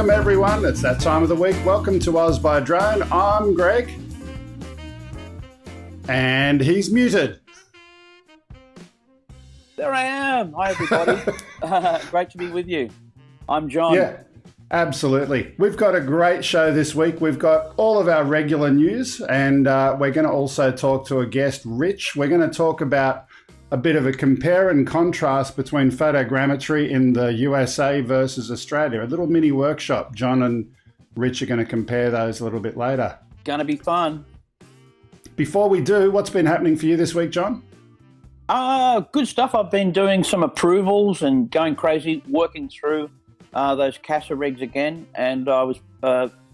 Welcome everyone, it's that time of the week. Welcome to OzByDrone. I'm Greg. And he's muted. There I am. Hi everybody. Great to be with you. I'm John. Yeah, absolutely. We've got a great show this week. We've got all of our regular news, and we're going to also talk to a guest, Rich. We're going to talk about a bit of a compare and contrast between photogrammetry in the USA versus Australia. A little mini workshop. John and Rich are going to compare those a little bit later. Going to be fun. Before we do, what's been happening for you this week, John? Good stuff. I've been doing some approvals and going crazy, working through those CASA regs again. And I was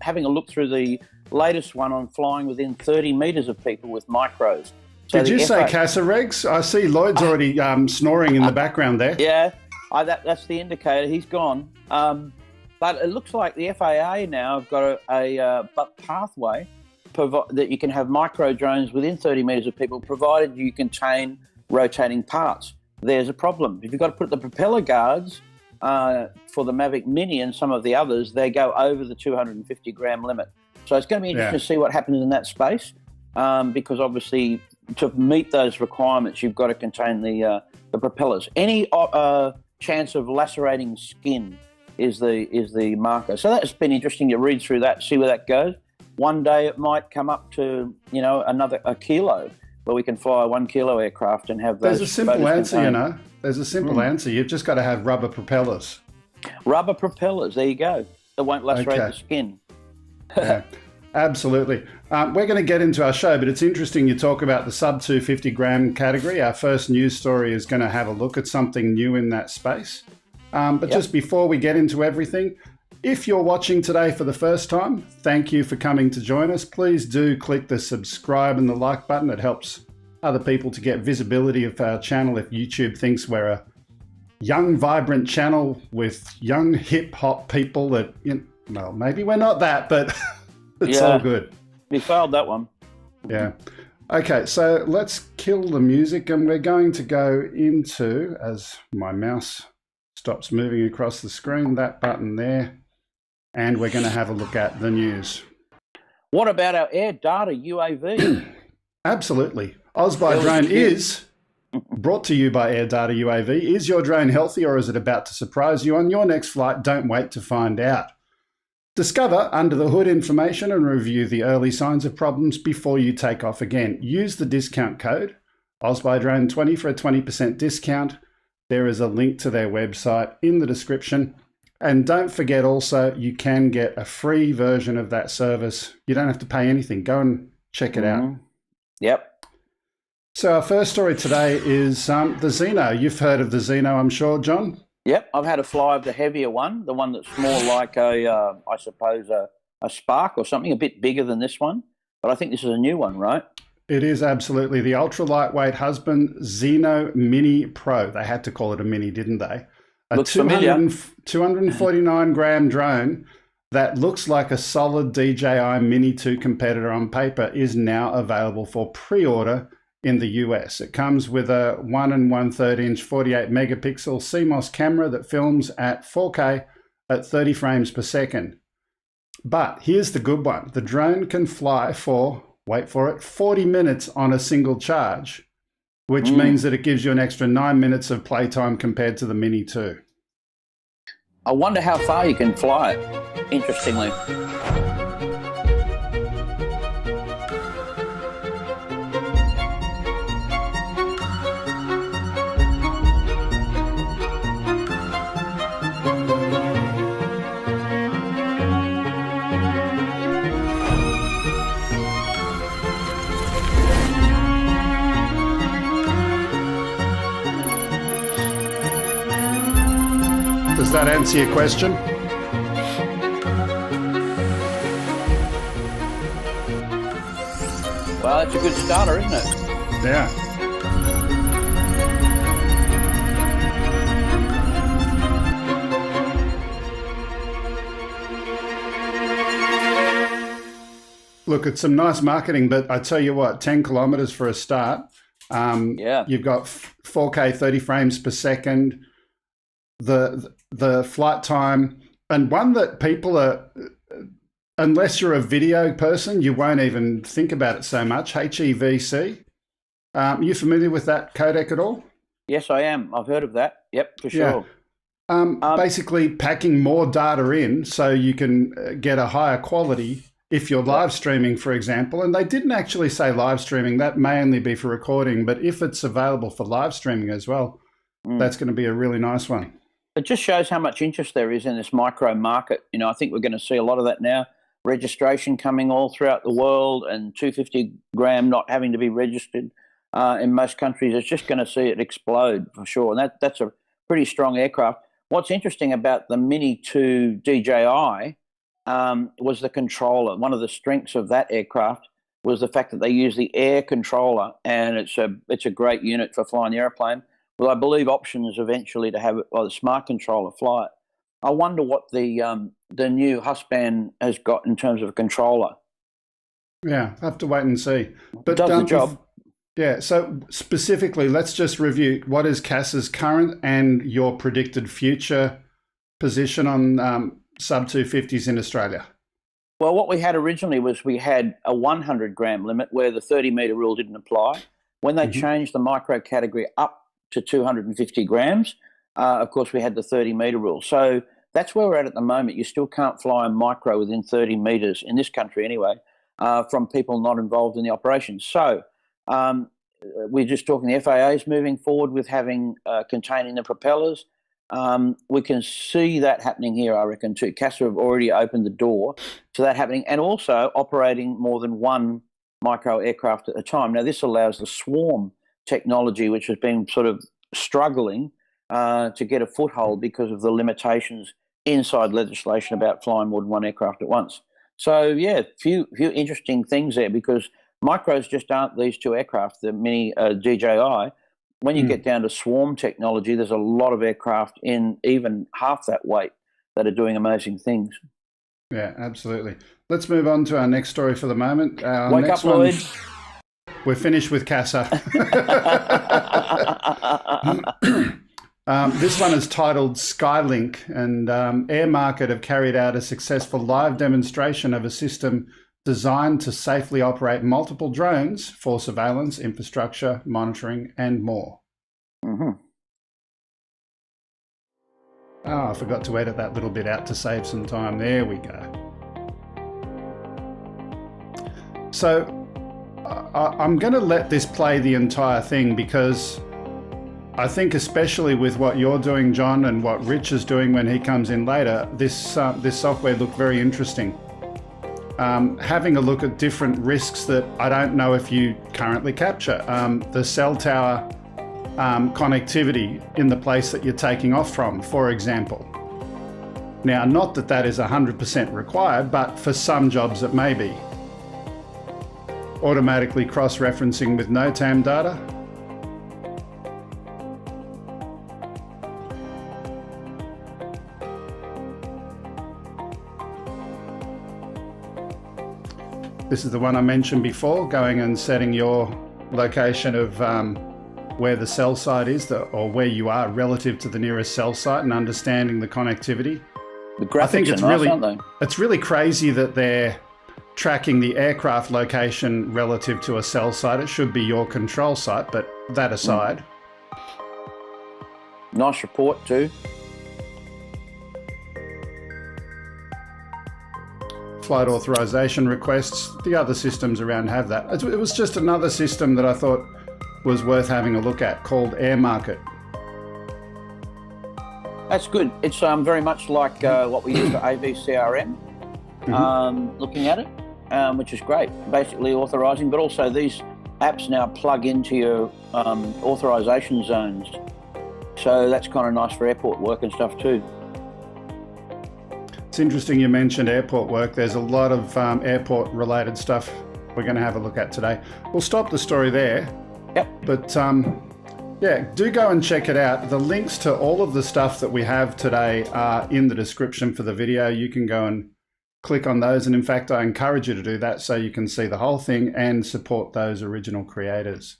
having a look through the latest one on flying within 30 meters of people with micros. So did you say CASA regs? I see Lloyd's already snoring in the background there. Yeah, that's the indicator. He's gone. But it looks like the FAA now have got a pathway that you can have micro drones within 30 meters of people, provided you contain rotating parts. There's a problem. If you've got to put the propeller guards for the Mavic Mini and some of the others, they go over the 250 gram limit. So it's going to be interesting to see what happens in that space, because obviously to meet those requirements, you've got to contain the propellers. Any chance of lacerating skin is the marker. So that's been interesting to read through that, see where that goes. One day it might come up to, a kilo, where we can fly a 1 kilo aircraft and have those. There's a simple answer, There's a simple answer. You've just got to have rubber propellers. Rubber propellers, there you go. That won't lacerate the skin. Yeah, absolutely. We're going to get into our show, but it's interesting you talk about the sub 250 gram category. Our first news story is going to have a look at something new in that space. But just before we get into everything, if you're watching today for the first time, thank you for coming to join us. Please do click the subscribe and the like button. It helps other people to get visibility of our channel if YouTube thinks we're a young, vibrant channel with young hip-hop people that, well, maybe we're not that, but it's all good. We failed that one. Yeah. Okay, so let's kill the music, and we're going to go into, as my mouse stops moving across the screen, that button there. And we're going to have a look at the news. What about our AirData UAV? Absolutely. OzByDrone is brought to you by AirData UAV. Is your drone healthy, or is it about to surprise you on your next flight? Don't wait to find out. Discover under the hood information and review the early signs of problems before you take off again. Use the discount code OzByDrone20 for a 20% discount. There is a link to their website in the description. And don't forget also, you can get a free version of that service. You don't have to pay anything. Go and check it out. Yep. So our first story today is the Zeno. You've heard of the Zeno, I'm sure, John? Yep. I've had a fly of the heavier one, the one that's more like a Spark or something, a bit bigger than this one. But I think this is a new one, right? It is absolutely the ultra lightweight husband Zeno Mini Pro. They had to call it a mini, didn't they? A looks familiar. 249 gram drone that looks like a solid DJI Mini 2 competitor on paper is now available for pre-order in the US. It comes with a 1 1/3 inch 48 megapixel CMOS camera that films at 4K at 30 frames per second. But here's the good one. The drone can fly for, wait for it, 40 minutes on a single charge, which means that it gives you an extra 9 minutes of playtime compared to the Mini 2. I wonder how far you can fly it, interestingly. Does that answer your question? Well, that's a good starter, isn't it? Yeah. Look, it's some nice marketing, but I tell you what, 10 kilometers for a start. You've got 4K 30 frames per second. The flight time and one that people are, unless you're a video person, you won't even think about it so much. HEVC. You familiar with that codec at all? Yes, I am. I've heard of that. Yep, for sure. Basically packing more data in so you can get a higher quality if you're live streaming, for example. And they didn't actually say live streaming. That may only be for recording, but if it's available for live streaming as well, that's going to be a really nice one. It just shows how much interest there is in this micro market. You know, I think we're going to see a lot of that now. Registration coming all throughout the world, and 250 gram not having to be registered in most countries. It's just going to see it explode for sure. And that's a pretty strong aircraft. What's interesting about the Mini 2 DJI was the controller. One of the strengths of that aircraft was the fact that they use the air controller, and it's a great unit for flying the airplane. Well, I believe options eventually to have it by the smart controller fly it. I wonder what the new husband has got in terms of a controller. Yeah, have to wait and see. But it does the job. Yeah, so specifically, let's just review what is CAS's current and your predicted future position on sub-250s in Australia. Well, what we had originally was we had a 100 gram limit where the 30 metre rule didn't apply. When they changed the micro category up to 250 grams, of course, we had the 30 metre rule. So that's where we're at the moment. You still can't fly a micro within 30 metres, in this country anyway, from people not involved in the operation. So we're just talking the FAA is moving forward with having containing the propellers. We can see that happening here, I reckon, too. CASA have already opened the door to that happening, and also operating more than one micro aircraft at a time. Now, this allows the swarm technology, which has been sort of struggling to get a foothold because of the limitations inside legislation about flying more than one aircraft at once. So, yeah, few interesting things there, because micros just aren't these two aircraft, the Mini DJI. When you get down to swarm technology, there's a lot of aircraft in even half that weight that are doing amazing things. Yeah, absolutely. Let's move on to our next story for the moment. Wake up, Lloyd. We're finished with CASA. This one is titled Skylink, and Air Market have carried out a successful live demonstration of a system designed to safely operate multiple drones for surveillance, infrastructure, monitoring, and more. Oh, I forgot to edit that little bit out to save some time. There we go. So I'm going to let this play the entire thing, because I think especially with what you're doing, John, and what Rich is doing when he comes in later, this software looked very interesting. Having a look at different risks that I don't know if you currently capture. The cell tower connectivity in the place that you're taking off from, for example. Now, not that that is 100% required, but for some jobs it may be. Automatically cross-referencing with NOTAM data. This is the one I mentioned before, going and setting your location of where the cell site is, or where you are relative to the nearest cell site, and understanding the connectivity. The graphics are nice, aren't they? It's really crazy that they're tracking the aircraft location relative to a cell site. It should be your control site, but that aside. Nice report too. Flight authorization requests. The other systems around have that. It was just another system that I thought was worth having a look at, called Air Market. That's good. It's very much like what we use for AVCRM, looking at it, which is great. Basically authorizing, but also these apps now plug into your authorization zones. So that's kind of nice for airport work and stuff too. It's interesting you mentioned airport work. There's a lot of airport related stuff we're going to have a look at today. We'll stop the story there. Yep. But yeah, do go and check it out. The links to all of the stuff that we have today are in the description for the video. You can go and click on those. And in fact, I encourage you to do that so you can see the whole thing and support those original creators.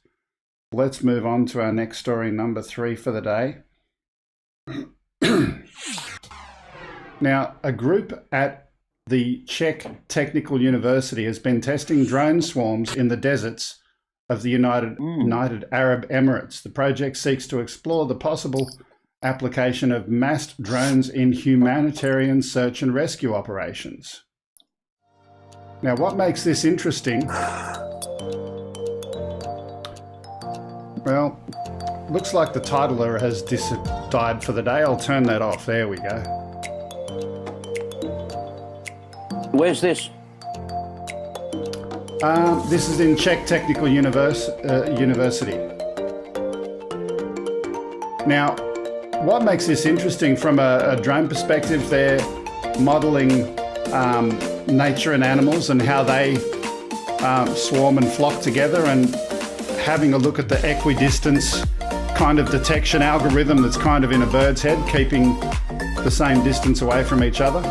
Let's move on to our next story, number 3 for the day. Now, a group at the Czech Technical University has been testing drone swarms in the deserts of the United Arab Emirates. The project seeks to explore the possible application of massed drones in humanitarian search and rescue operations. Now, what makes this interesting? Well, looks like the titler has died for the day. I'll turn that off. There we go. Where's this? This is in Czech Technical University. Now, what makes this interesting from a drone perspective, they're modeling nature and animals and how they swarm and flock together, and having a look at the equidistance kind of detection algorithm that's kind of in a bird's head, keeping the same distance away from each other.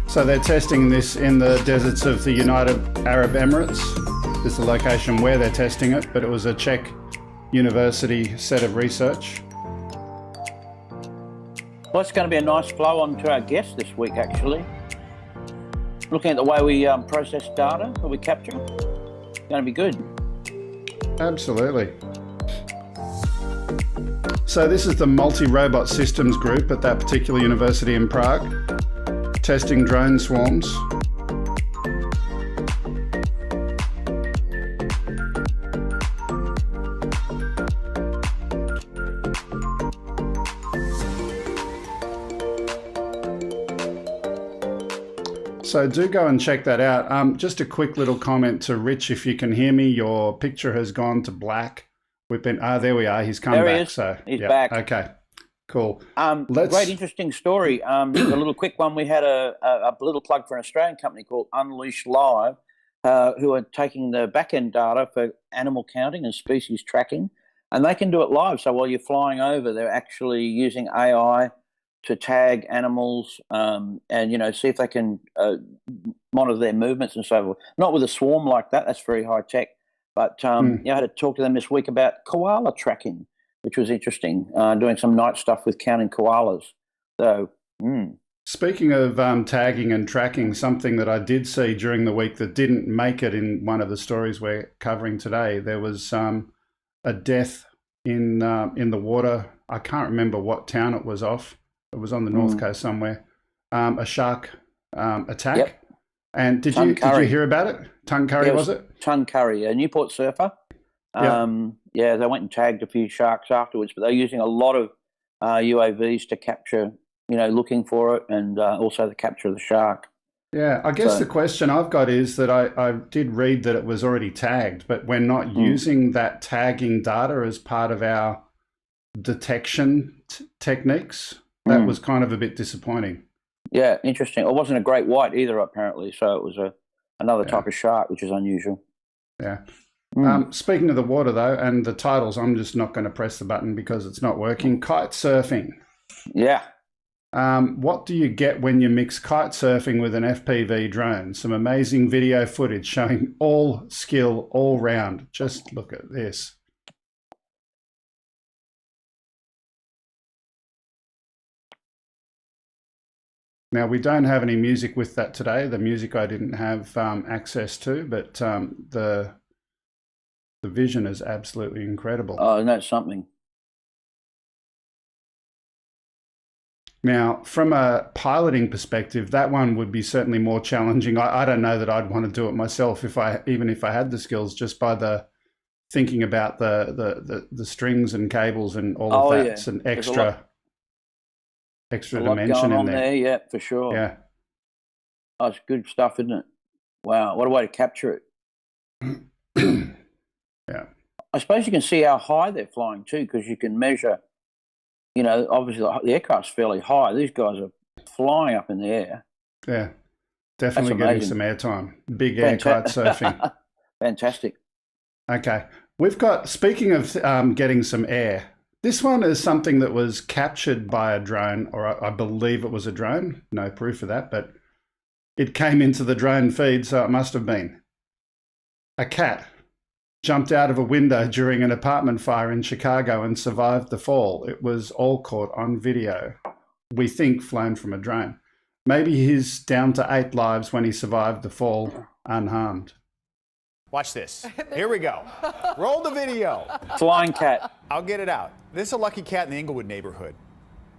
So they're testing this in the deserts of the United Arab Emirates. This is the location where they're testing it, but it was a Czech university set of research. Well, it's going to be a nice flow on to our guest this week, actually. Looking at the way we process data that we capture, it's going to be good. Absolutely. So this is the multi-robot systems group at that particular university in Prague, testing drone swarms. So do go and check that out. Just a quick little comment to Rich, if you can hear me, your picture has gone to black. We've been, there we are, he's come there back. He is. So he's back. Okay, cool. Great, interesting story. A little quick one. We had a little plug for an Australian company called Unleash Live, who are taking the back-end data for animal counting and species tracking, and they can do it live. So while you're flying over, they're actually using AI to tag animals and, see if they can monitor their movements and so forth. Not with a swarm like that. That's very high tech. But I had to talk to them this week about koala tracking, which was interesting, doing some night stuff with counting koalas. So, Speaking of tagging and tracking, something that I did see during the week that didn't make it in one of the stories we're covering today, there was a death in the water. I can't remember what town it was off. It was on the north coast somewhere. A shark attack. Yep. And did you hear about it? Tuncurry, was it? Tuncurry, a Newport surfer. They went and tagged a few sharks afterwards, but they're using a lot of UAVs to capture, looking for it, and also the capture of the shark. Yeah, I guess the question I've got is that I did read that it was already tagged, but we're not using that tagging data as part of our detection techniques. That was kind of a bit disappointing. Yeah, interesting. It wasn't a great white either, apparently, so it was another type of shark, which is unusual. Yeah. Speaking of the water, though, and the titles, I'm just not going to press the button because it's not working. Kite surfing. Yeah. What do you get when you mix kite surfing with an FPV drone? Some amazing video footage showing all skill all round. Just look at this. Now, we don't have any music with that today. The music I didn't have access to, but the vision is absolutely incredible. Oh, and that's something. Now, from a piloting perspective, that one would be certainly more challenging. I don't know that I'd want to do it myself even if I had the skills, just by the thinking about the strings and cables and all of that. Yeah. It's an extra dimension going on in there. Yeah, for sure. Yeah. Oh, it's good stuff, isn't it? Wow, what a way to capture it. Yeah. I suppose you can see how high they're flying too, because you can measure, obviously the aircraft's fairly high. These guys are flying up in the air. Yeah, definitely getting some airtime. Big air kite surfing. Fantastic. Okay. We've got, speaking of getting some air, this one is something that was captured by a drone, or I believe it was a drone. No proof of that, but it came into the drone feed, so it must have been. A cat jumped out of a window during an apartment fire in Chicago and survived the fall. It was all caught on video. We think flown from a drone. Maybe he's down to 8 lives when he survived the fall unharmed. Watch this. Here we go. Roll the video. Flying cat. I'll get it out. This is a lucky cat in the Inglewood neighborhood.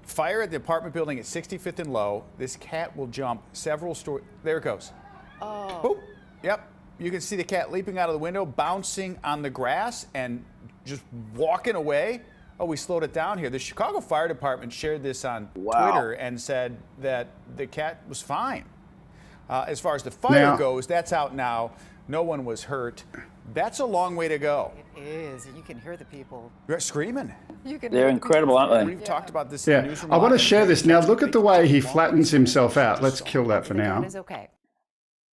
Fire at the apartment building at 65th and Low. This cat will jump several stories. There it goes. Oh. Boop. Yep. You can see the cat leaping out of the window, bouncing on the grass, and just walking away. Oh, we slowed it down here. The Chicago Fire Department shared this on Twitter and said that the cat was fine. As far as the fire goes, that's out now. No one was hurt. That's a long way to go. It is. You can hear the people. They're screaming. They're incredible, aren't they? We've talked about this in the newsroom. I want to share this. Now, look at the way he flattens himself out. Let's kill that for now. Is okay.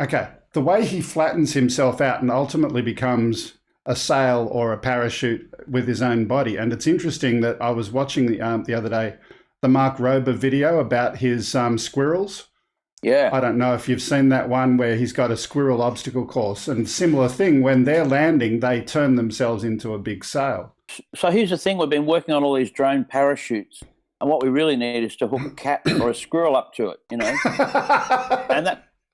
Okay. The way he flattens himself out and ultimately becomes a sail or a parachute with his own body. And it's interesting that I was watching the other day, the Mark Rober video about his squirrels. Yeah. I don't know if you've seen that one where he's got a squirrel obstacle course, and similar thing, when they're landing, they turn themselves into a big sail. So here's the thing, we've been working on all these drone parachutes, and what we really need is to hook a cat or a squirrel up to it, you know. And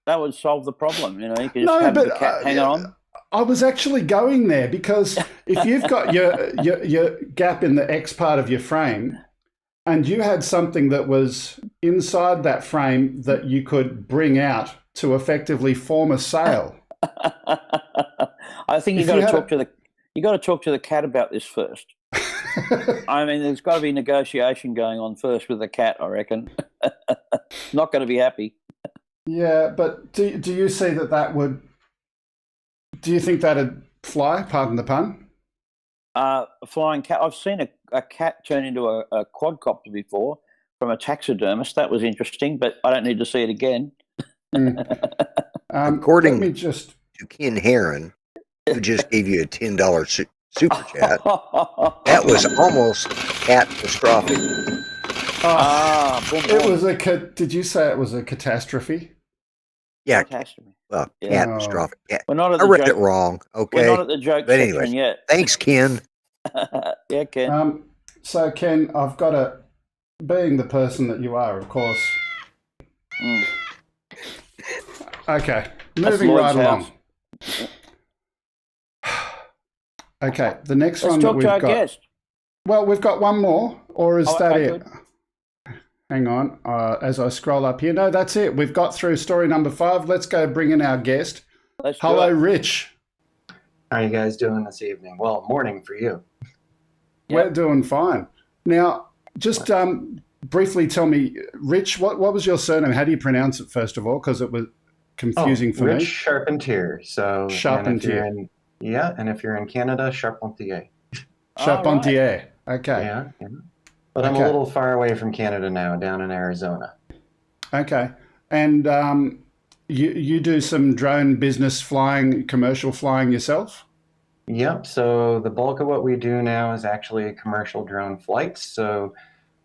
that would solve the problem, you know. You could just have the cat hang on. I was actually going there because if you've got your gap in the X part of your frame, and you had something that was inside that frame that you could bring out to effectively form a sail. I think you got to talk to the cat about this first. I mean, there's got to be negotiation going on first with the cat, I reckon. Not going to be happy. Yeah, but do you see that would? Do you think that'd fly? Pardon the pun. A flying cat. I've seen a cat turn into a quadcopter before from a taxidermist. That was interesting, but I don't need to see it again. According to Ken Heron, who just gave you a $10 super chat, that was almost catastrophic. It was did you say it was a catastrophe? Yeah. Catastrophe. Well, catastrophic. We're not at I the read joke. it wrong. Okay. We're not at the joke but section anyway, yet. Thanks, Ken. Yeah, Ken. So, Ken, I've got to, being the person that you are, of course. Okay, moving right along. Okay, the next one that we've got. Guest. Well, we've got one more, or is that it? Good. Hang on, as I scroll up here. No, that's it. We've got through story number 5. Let's go bring in our guest. Hello, Rich. How are you guys doing this evening? Well, morning for you. We're doing fine. Now, just briefly tell me, Rich, what was your surname? How do you pronounce it, first of all? Because it was confusing for me. Rich Charpentier. So, Charpentier. And if you're in Canada, Charpentier. Charpentier. Right. Okay. Yeah. But I'm a little far away from Canada now, down in Arizona. Okay. And you do some drone business flying, commercial flying yourself? Yep. So the bulk of what we do now is actually commercial drone flights. So,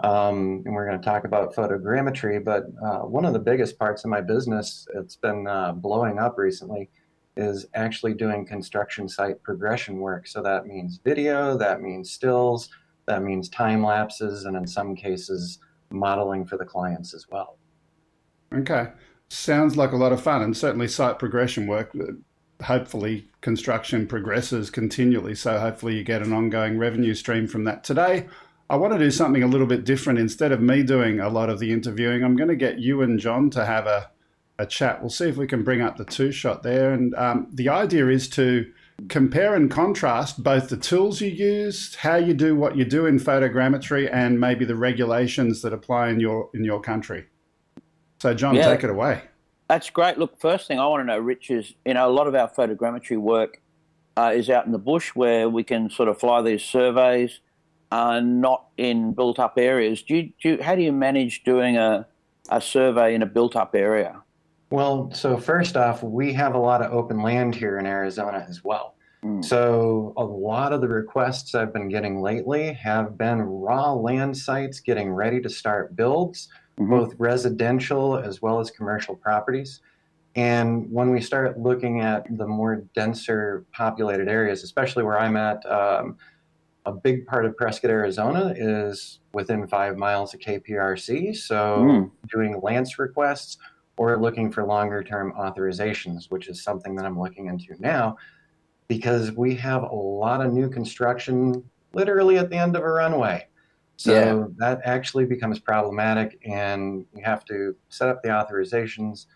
and we're going to talk about photogrammetry, but one of the biggest parts of my business, it's been blowing up recently, is actually doing construction site progression work. So that means video, that means stills, that means time lapses, and in some cases, modeling for the clients as well. Okay. Sounds like a lot of fun, and certainly site progression work. Hopefully construction progresses continually, so hopefully you get an ongoing revenue stream from that. Today, I want to do something a little bit different. Instead of me doing a lot of the interviewing, I'm going to get you and John to have a chat. We'll see if we can bring up the 2-shot there. And the idea is to compare and contrast both the tools you use, how you do what you do in photogrammetry, and maybe the regulations that apply in your country. So, John, take it away. That's great. Look, first thing I want to know, Rich, is, a lot of our photogrammetry work is out in the bush where we can sort of fly these surveys, not in built-up areas. How do you manage doing a survey in a built-up area? Well, so first off, we have a lot of open land here in Arizona as well. So a lot of the requests I've been getting lately have been raw land sites getting ready to start builds, both residential as well as commercial properties. And when we start looking at the more denser populated areas, especially where I'm at, a big part of Prescott, Arizona is within 5 miles of KPRC. So doing Lance requests or looking for longer term authorizations, which is something that I'm looking into now, because we have a lot of new construction literally at the end of a runway. So that actually becomes problematic, and you have to set up the authorizations,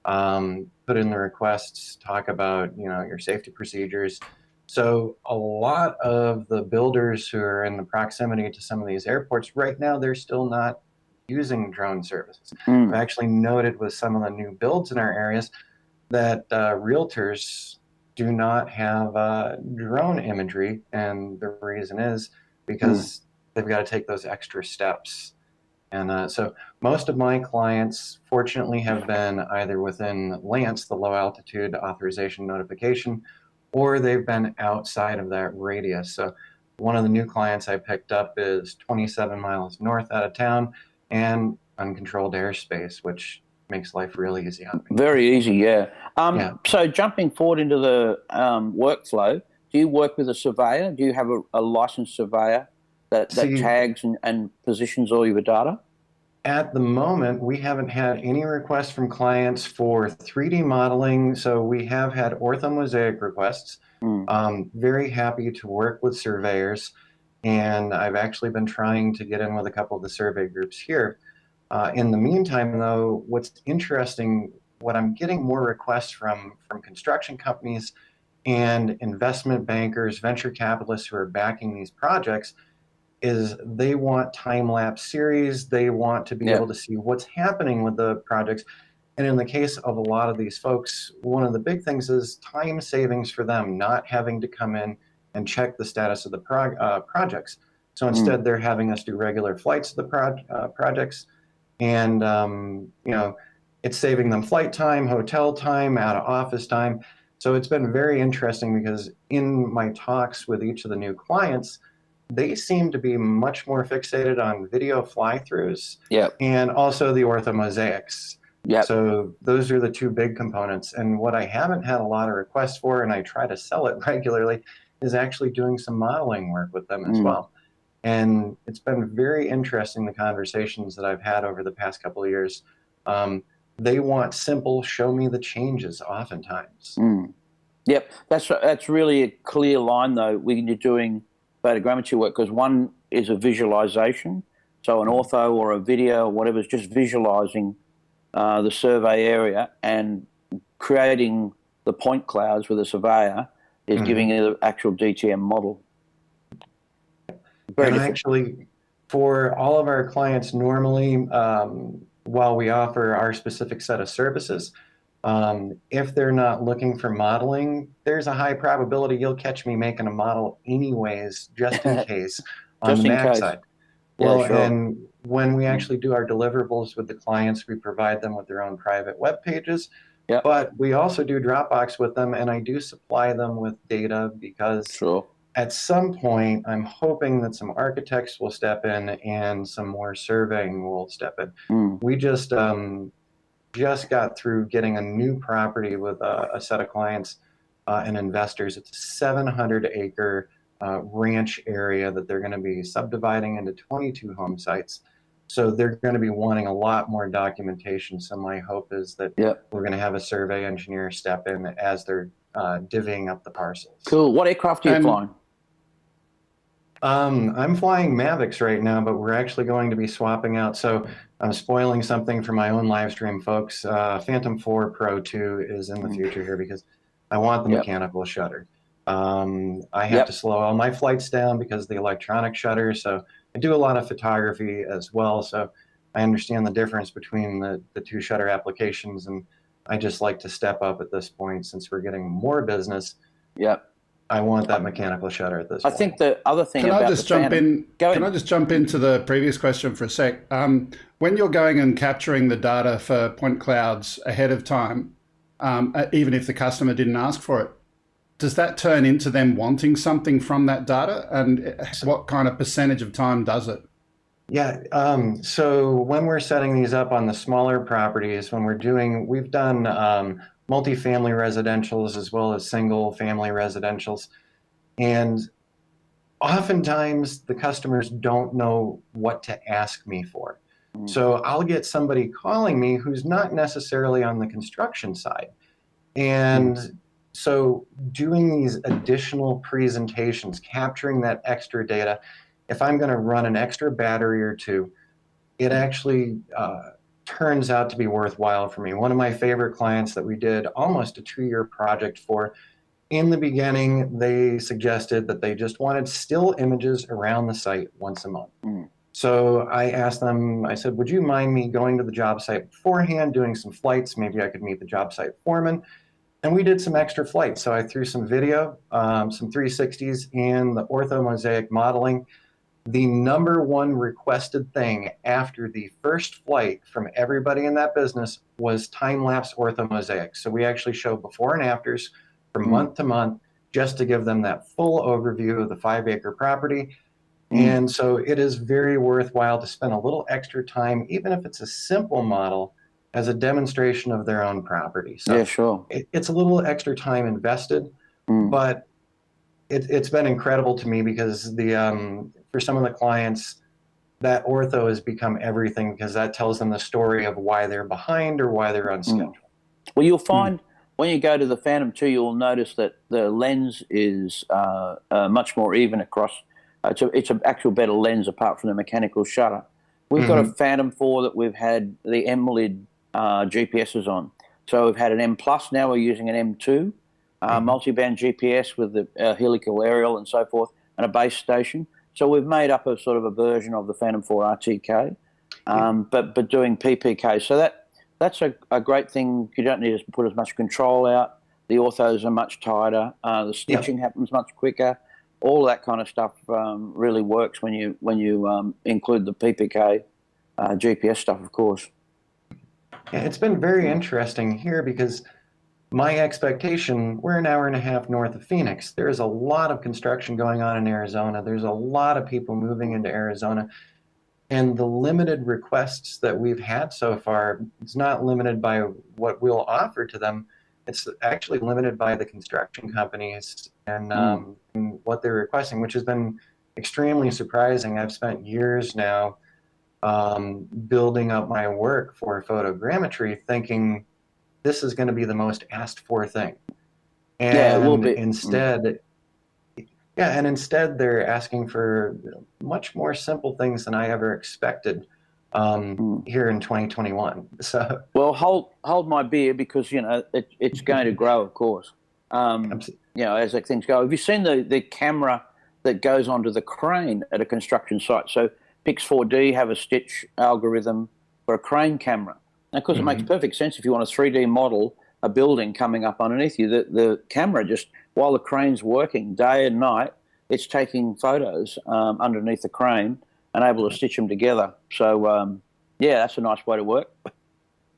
put in the requests, talk about, you know, your safety procedures. So a lot of the builders who are in the proximity to some of these airports right now, they're still not using drone services. I've actually noted with some of the new builds in our areas that realtors do not have drone imagery, and the reason is because they've got to take those extra steps. And so most of my clients, fortunately, have been either within Lance, the low altitude authorization notification, or they've been outside of that radius. So one of the new clients I picked up is 27 miles north out of town and uncontrolled airspace, which makes life really easy on me. Very easy, yeah. So jumping forward into the workflow, do you work with a surveyor? Do you have a licensed surveyor that tags and positions all your data? At the moment, we haven't had any requests from clients for 3D modeling. So we have had orthomosaic requests. Very happy to work with surveyors. And I've actually been trying to get in with a couple of the survey groups here. In the meantime, though, what's interesting, what I'm getting more requests from construction companies and investment bankers, venture capitalists who are backing these projects, is they want time-lapse series. They want to be able to see what's happening with the projects. And in the case of a lot of these folks, one of the big things is time savings for them, not having to come in and check the status of the projects. So instead, they're having us do regular flights of the projects. And, you know, it's saving them flight time, hotel time, out of office time. So it's been very interesting because in my talks with each of the new clients, they seem to be much more fixated on video fly-throughs and also the orthomosaics. So those are the two big components. And what I haven't had a lot of requests for, and I try to sell it regularly, is actually doing some modeling work with them as well. And it's been very interesting, the conversations that I've had over the past couple of years. They want simple, show me the changes oftentimes. Yep, that's really a clear line, though, when you're doing photogrammetry work, because one is a visualization. So an ortho or a video or whatever is just visualizing the survey area, and creating the point clouds with a surveyor is giving you the actual DTM model. And actually, for all of our clients, normally, while we offer our specific set of services, if they're not looking for modeling, there's a high probability you'll catch me making a model anyways, just in case, on the Mac side. Well, and when we actually do our deliverables with the clients, we provide them with their own private web pages. But we also do Dropbox with them, and I do supply them with data because at some point, I'm hoping that some architects will step in and some more surveying will step in. We just got through getting a new property with a set of clients and investors. It's a 700-acre ranch area that they're going to be subdividing into 22 home sites. So they're going to be wanting a lot more documentation. So my hope is that we're going to have a survey engineer step in as they're divvying up the parcels. Cool. What aircraft are you flying? I'm flying Mavics right now, but we're actually going to be swapping out. So I'm spoiling something for my own live stream, folks. Phantom 4 Pro 2 is in the future here because I want the mechanical shutter. I have to slow all my flights down because of the electronic shutter. So I do a lot of photography as well. So I understand the difference between the two shutter applications. And I just like to step up at this point since we're getting more business. I want that mechanical shutter at this point. I think the other thing Can about I just jump in? Can I just jump into the previous question for a sec? When you're going and capturing the data for point clouds ahead of time, even if the customer didn't ask for it, does that turn into them wanting something from that data? And what kind of percentage of time does it? Yeah, so when we're setting these up on the smaller properties, we've done multifamily residentials as well as single family residentials. And oftentimes the customers don't know what to ask me for. So I'll get somebody calling me who's not necessarily on the construction side. And so doing these additional presentations, capturing that extra data, if I'm going to run an extra battery or two, it actually turns out to be worthwhile for me. One of my favorite clients that we did almost a 2-year project for, in the beginning, they suggested that they just wanted still images around the site once a month. So I asked them, I said, would you mind me going to the job site beforehand, doing some flights? Maybe I could meet the job site foreman. And we did some extra flights. So I threw some video, some 360s, and the orthomosaic modeling. The number one requested thing after the first flight from everybody in that business was time-lapse orthomosaic. So we actually show before and afters from month to month, just to give them that full overview of the 5-acre property. And so it is very worthwhile to spend a little extra time, even if it's a simple model, as a demonstration of their own property. So yeah, sure. It's a little extra time invested, but it's been incredible to me because for some of the clients, that ortho has become everything, because that tells them the story of why they're behind or why they're on schedule. Well, you'll find when you go to the Phantom 2, you'll notice that the lens is much more even across. It's an actual better lens apart from the mechanical shutter. We've got a Phantom 4 that we've had the M-lid GPSs on. So we've had an M+, now we're using an M2, multi-band GPS with the helical aerial and so forth, and a base station. So we've made up a sort of a version of the Phantom 4 RTK, but doing PPK. So that's a great thing. You don't need to put as much control out. The orthos are much tighter. The stitching happens much quicker. All that kind of stuff really works when you include the PPK GPS stuff, of course. Yeah, it's been very interesting here because my expectation, we're an hour and a half north of Phoenix. There's a lot of construction going on in Arizona. There's a lot of people moving into Arizona. And the limited requests that we've had so far, it's not limited by what we'll offer to them. It's actually limited by the construction companies and what they're requesting, which has been extremely surprising. I've spent years now building up my work for photogrammetry, thinking this is going to be the most asked for thing. And yeah, it will be. Instead, and instead they're asking for much more simple things than I ever expected here in 2021. So, well, hold my beer, because it's going to grow, of course. As things go. Have you seen the camera that goes onto the crane at a construction site? So Pix4D have a stitch algorithm for a crane camera. And of course, it makes perfect sense if you want a 3D model a building coming up underneath you. The camera, just while the crane's working day and night, it's taking photos underneath the crane and able to stitch them together. So, that's a nice way to work.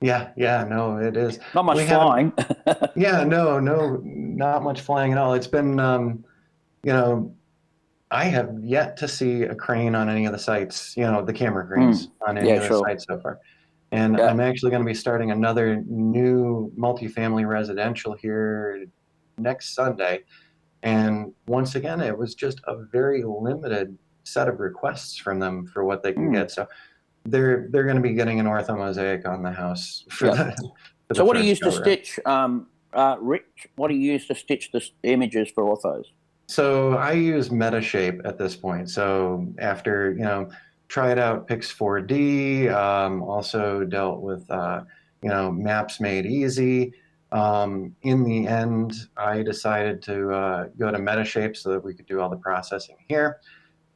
Yeah, no, it is. Not much flying. Not much flying at all. It's been, I have yet to see a crane on any of the sites, the camera cranes on any of the sites so far. And I'm actually going to be starting another new multifamily residential here next Sunday. And once again, it was just a very limited set of requests from them for what they can get. So they're going to be getting an orthomosaic on the house. So what do you use to stitch, Rich? What do you use to stitch the images for orthos? So I use Metashape at this point. So after, tried out Pix4D, also dealt with, Maps Made Easy. In the end, I decided to go to Metashape so that we could do all the processing here.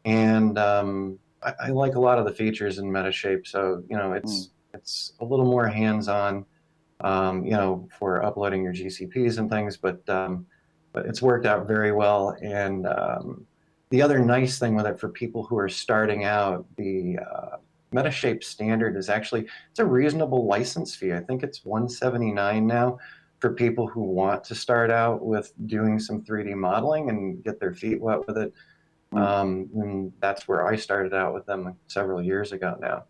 And I like a lot of the features in Metashape. So, it's a little more hands-on, for uploading your GCPs and things, but it's worked out very well. And the other nice thing with it for people who are starting out, the Metashape standard is actually, it's a reasonable license fee. I think it's $179 now, for people who want to start out with doing some 3D modeling and get their feet wet with it. And that's where I started out with them several years ago now.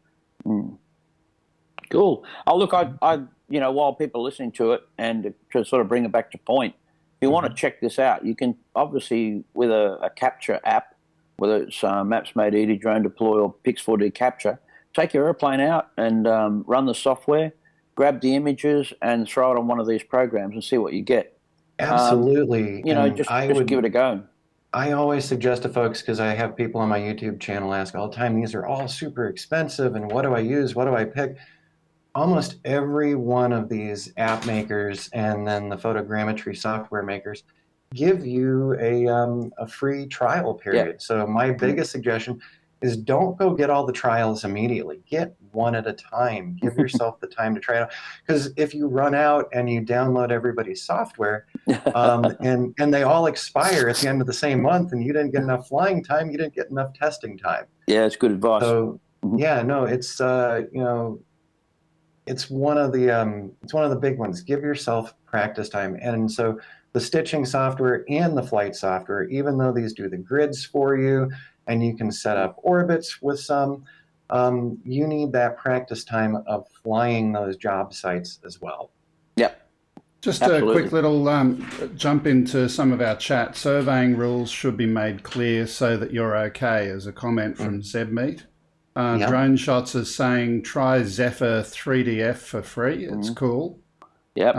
Cool. Oh, look, I you know, while people are listening to it, and to sort of bring it back to point, if you want to check this out, you can obviously, with a capture app, whether it's Maps Made Easy, Drone Deploy, or Pix4D Capture, take your airplane out and run the software, grab the images, and throw it on one of these programs and see what you get. Absolutely. You know, And just I would give it a go. I always suggest to folks, because I have people on my YouTube channel ask all the time, these are all super expensive, and what do I use? What do I pick? Almost every one of these app makers and then the photogrammetry software makers give you a free trial period. So my biggest suggestion is don't go get all the trials immediately. Get one at a time. Give yourself the time to try it out. Because if you run out and you download everybody's software and they all expire at the end of the same month and you didn't get enough flying time, you didn't get enough testing time. Yeah, it's good advice. So yeah, no, it's you know, it's one of the big ones. Give yourself practice time. And so the stitching software and the flight software, even though these do the grids for you and you can set up orbits with some, you need that practice time of flying those job sites as well. Yep. Just Absolutely. a quick little jump into some of our chat. Surveying rules should be made clear so that you're okay, as a comment from Zebmeet. Drone Shots is saying try Zephyr 3DF for free. It's cool. Yep.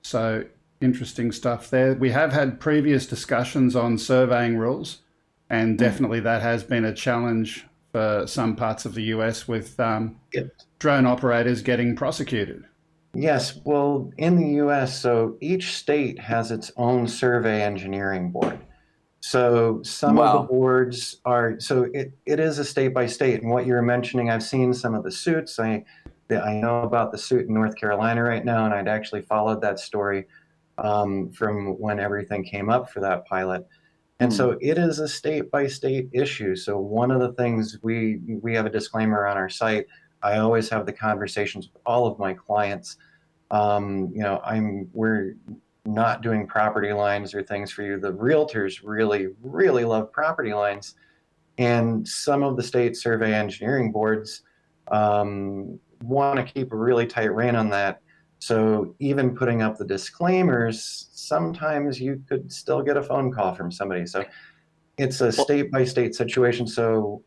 So interesting stuff there. We have had previous discussions on surveying rules, and definitely that has been a challenge for some parts of the US with drone operators getting prosecuted. Yes, well, in the US, so each state has its own survey engineering board. So some of the boards are, so it is a state by state. And what you're mentioning, I've seen some of the suits. I know about the suit in North Carolina right now, and I'd actually followed that story from when everything came up for that pilot. And so it is a state by state issue. So one of the things we have a disclaimer on our site. I always have the conversations with all of my clients. You know, we're not doing property lines or things for you. The realtors really, really love property lines. And some of the state survey engineering boards want to keep a really tight rein on that. So even putting up the disclaimers, sometimes you could still get a phone call from somebody. So it's a state by state situation. So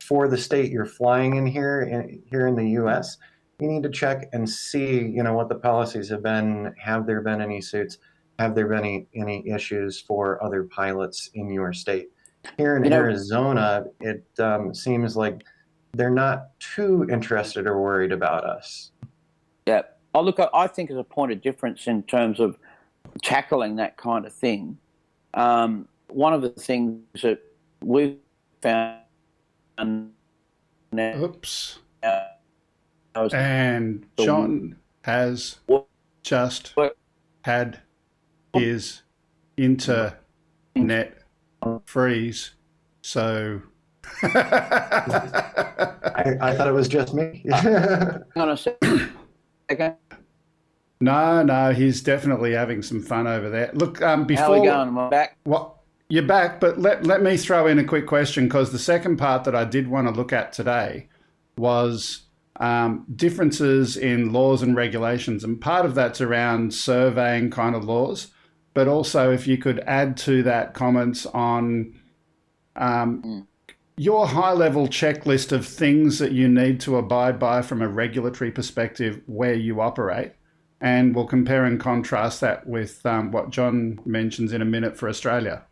for the state you're flying in here in the US, you need to check and see, you know, what the policies have been. Have there been any suits? Have there been any issues for other pilots in your state? Here in Arizona, it seems like they're not too interested or worried about us. Yeah. Oh, look, I think there's a point of difference in terms of tackling that kind of thing. One of the things that we've found. Oops. And John has just had his internet freeze. So I thought it was just me. Hang on a second. No, he's definitely having some fun over there. Look, before how are we going? Am I back? What? You're back, but let me throw in a quick question, because the second part that I did want to look at today was differences in laws and regulations, and part of that's around surveying kind of laws, but also if you could add to that comments on your high-level checklist of things that you need to abide by from a regulatory perspective where you operate, and we'll compare and contrast that with what John mentions in a minute for Australia.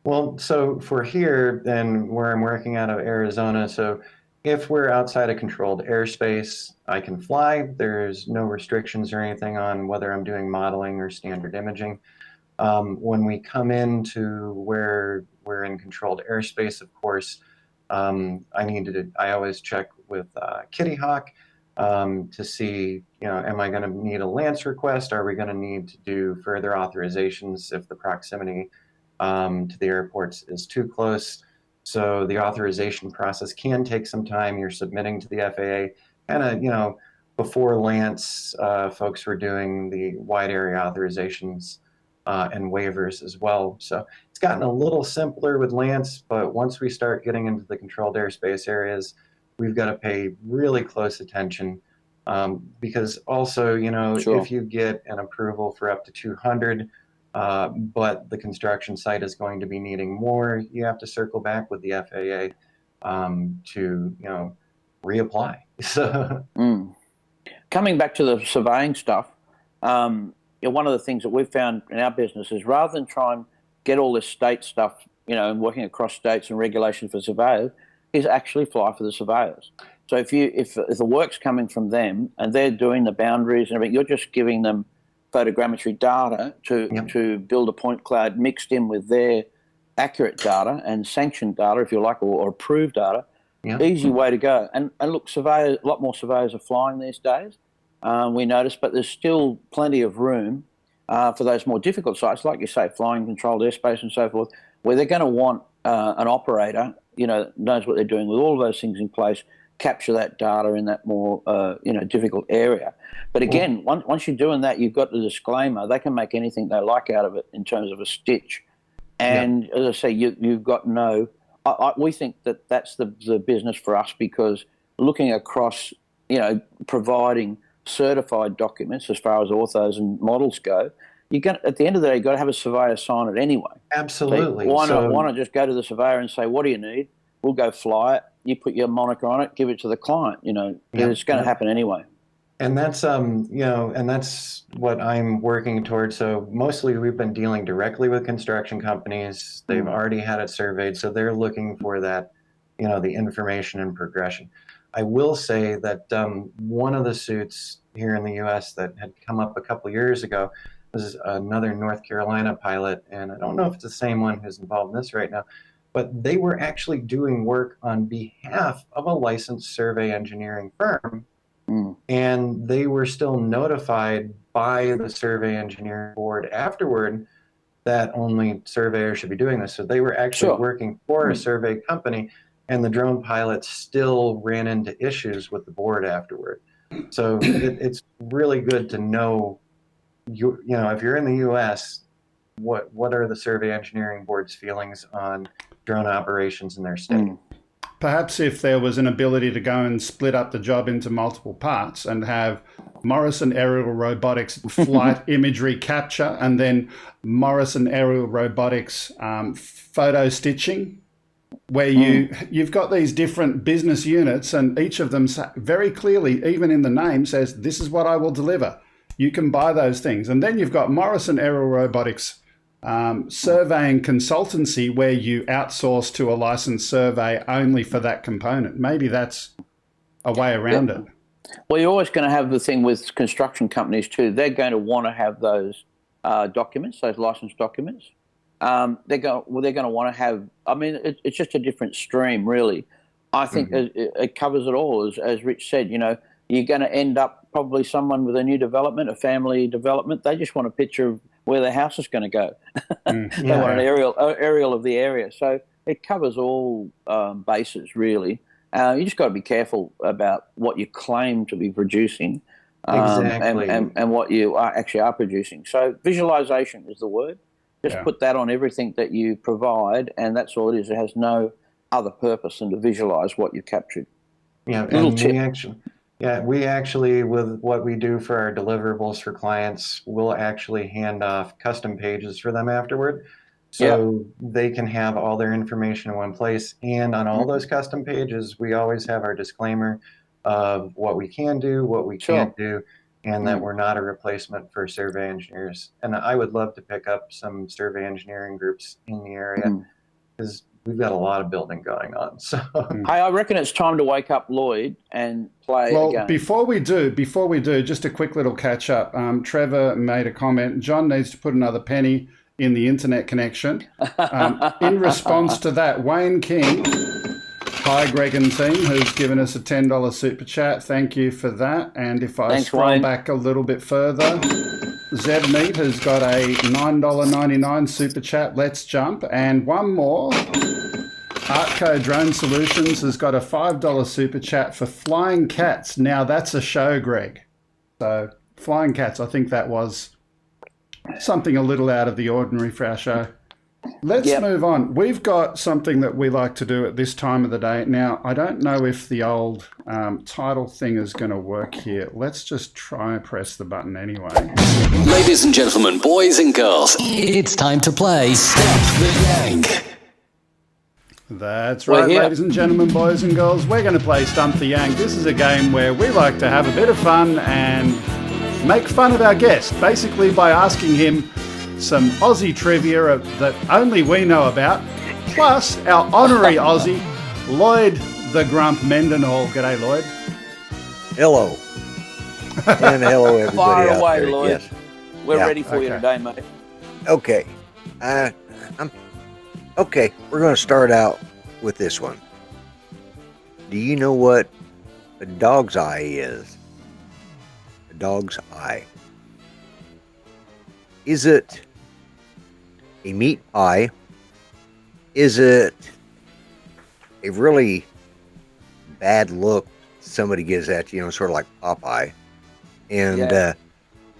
Well, so for here, then where I'm working out of Arizona, so if we're outside of controlled airspace, I can fly. There's no restrictions or anything on whether I'm doing modeling or standard imaging. When we come into where we're in controlled airspace, of course, I always check with Kitty Hawk to see, you know, am I going to need a Lance request? Are we going to need to do further authorizations if the proximity to the airports is too close? So the authorization process can take some time. You're submitting to the FAA, kind of, you know, before Lance, folks were doing the wide area authorizations and waivers as well. So it's gotten a little simpler with Lance, but once we start getting into the controlled airspace areas, we've got to pay really close attention because also, you know, Sure. if you get an approval for up to 200, but the construction site is going to be needing more, you have to circle back with the FAA to, you know, reapply. So. Coming back to the surveying stuff, one of the things that we've found in our business is rather than try and get all this state stuff, you know, and working across states and regulations for surveyors, is actually fly for the surveyors. So if the work's coming from them and they're doing the boundaries and everything, you're just giving them photogrammetry data to build a point cloud mixed in with their accurate data and sanctioned data, if you like, or approved data. Yeah. Easy way to go. And look, a lot more surveyors are flying these days, we notice, but there's still plenty of room for those more difficult sites, like you say, flying controlled airspace and so forth, where they're going to want an operator, you know, knows what they're doing with all of those things in place, capture that data in that more, difficult area. But again, once you're doing that, you've got the disclaimer. They can make anything they like out of it in terms of a stitch. And as I say, you've got no... we think that that's the business for us, because looking across, you know, providing certified documents as far as orthos and models go, at the end of the day, you've got to have a surveyor sign it anyway. Absolutely. So why not just go to the surveyor and say, what do you need? We'll go fly it. You put your moniker on it, give it to the client. You know, it's going to happen anyway. And that's, and that's what I'm working towards. So mostly we've been dealing directly with construction companies. They've already had it surveyed. So they're looking for that, you know, the information and progression. I will say that one of the suits here in the U.S. that had come up a couple years ago was another North Carolina pilot. And I don't know if it's the same one who's involved in this right now, but they were actually doing work on behalf of a licensed survey engineering firm. And they were still notified by the survey engineering board afterward that only surveyors should be doing this. So they were actually working for a survey company, and the drone pilots still ran into issues with the board afterward. So it's really good to know, you know, if you're in the U.S., what are the survey engineering board's feelings on drone operations in their state? Perhaps if there was an ability to go and split up the job into multiple parts and have Morrison Aerial Robotics flight imagery capture, and then Morrison Aerial Robotics photo stitching, where you've got these different business units, and each of them very clearly, even in the name, says, this is what I will deliver. You can buy those things. And then you've got Morrison Aerial Robotics surveying consultancy, where you outsource to a licensed survey only for that component. Maybe that's a way around it. Well, you're always going to have the thing with construction companies too. They're going to want to have those documents, those licensed documents. They're going to want to have. I mean, it's just a different stream, really. I think it covers it all, as Rich said. You know, you're going to end up probably someone with a new development, a family development. They just want a picture of where their house is going to go. They want an aerial of the area. So it covers all bases, really. You just got to be careful about what you claim to be producing, and what you actually are producing. So visualization is the word. Just put that on everything that you provide, and that's all it is. It has no other purpose than to visualize what you captured. Yeah, Little tip. We actually, with what we do for our deliverables for clients, we'll actually hand off custom pages for them afterward. So they can have all their information in one place. And on all those custom pages, we always have our disclaimer of what we can do, what we can't do, and that we're not a replacement for survey engineers. And I would love to pick up some survey engineering groups in the area, because we've got a lot of building going on. So I reckon it's time to wake up Lloyd and play again. Well, before we do, just a quick little catch up. Trevor made a comment. John needs to put another penny in the internet connection. In response to that, Wayne King, hi Greg and team, who's given us a $10 super chat. Thank you for that. And if I scroll back a little bit further, Zeb Meat has got a $9.99 super chat. Let's jump. And one more. Artco Drone Solutions has got a $5 super chat for flying cats. Now that's a show, Greg. So flying cats, I think that was something a little out of the ordinary for our show. Let's move on. We've got something that we like to do at this time of the day. Now, I don't know if the old title thing is going to work here. Let's just try and press the button anyway. Ladies and gentlemen, boys and girls, it's time to play Stop the Yank. That's right, ladies and gentlemen, boys and girls. We're going to play Stump the Yank. This is a game where we like to have a bit of fun and make fun of our guest, basically by asking him some Aussie trivia that only we know about, plus our honorary Aussie, Lloyd the Grump Mendenhall. G'day, Lloyd. Hello. And hello, everybody. Fire out away, there. Lloyd. Yes. We're ready for you today, mate. Okay. Okay, we're going to start out with this one. Do you know what a dog's eye is? A dog's eye. Is it a meat pie? Is it a really bad look somebody gives at you, sort of like Popeye? And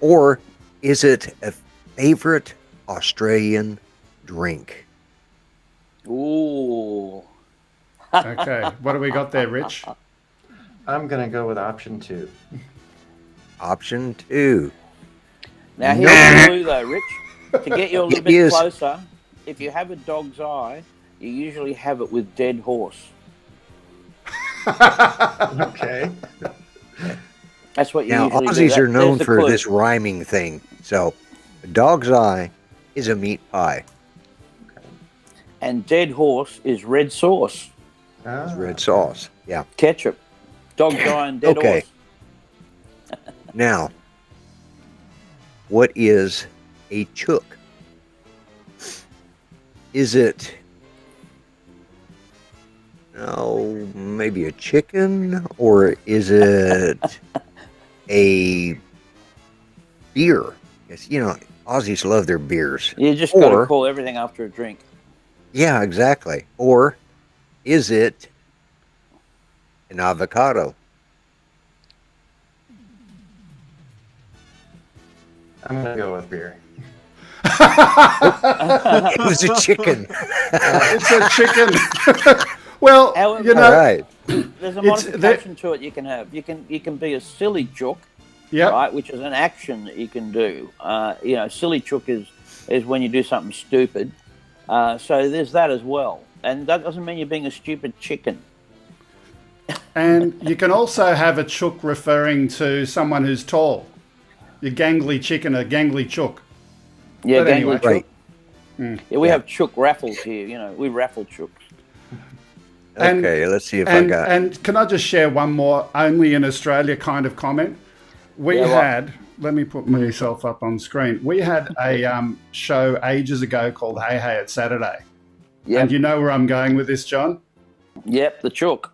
or is it a favorite Australian drink? Ooh. Okay, what do we got there, Rich? I'm going to go with option 2. Option 2. Now, here's the clue, though, Rich. To get you a little bit closer, if you have a dog's eye, you usually have it with dead horse. Okay. That's what you Now, usually Aussies do. are known There's the for clue. this rhyming thing. So, a dog's eye is a meat pie. And dead horse is red sauce. It's red sauce. Yeah. Ketchup. Dog's eye and dead Okay. horse. Now, what is a chook? Is it, maybe a chicken? Or is it a beer? Yes, Aussies love their beers. You just got to call everything after a drink. Yeah, exactly. Or is it an avocado? I'm going to go with beer. It was a chicken. It's a chicken. Well, However, All right. there's a modification to it you can have. You can be a silly chook, right, which is an action that you can do. Silly chook is when you do something stupid. So there's that as well. And that doesn't mean you're being a stupid chicken. And you can also have a chook referring to someone who's tall. Your gangly chicken, a gangly chook. Yeah, But anyway. chook. Right. Yeah, we have chook raffles here. We raffle chooks. Okay, let's see if I got. And can I just share one more only in Australia kind of comment? We had, let me put myself up on screen. We had a show ages ago called Hey Hey It's Saturday. Yep. And you know where I'm going with this, John? Yep, the chook.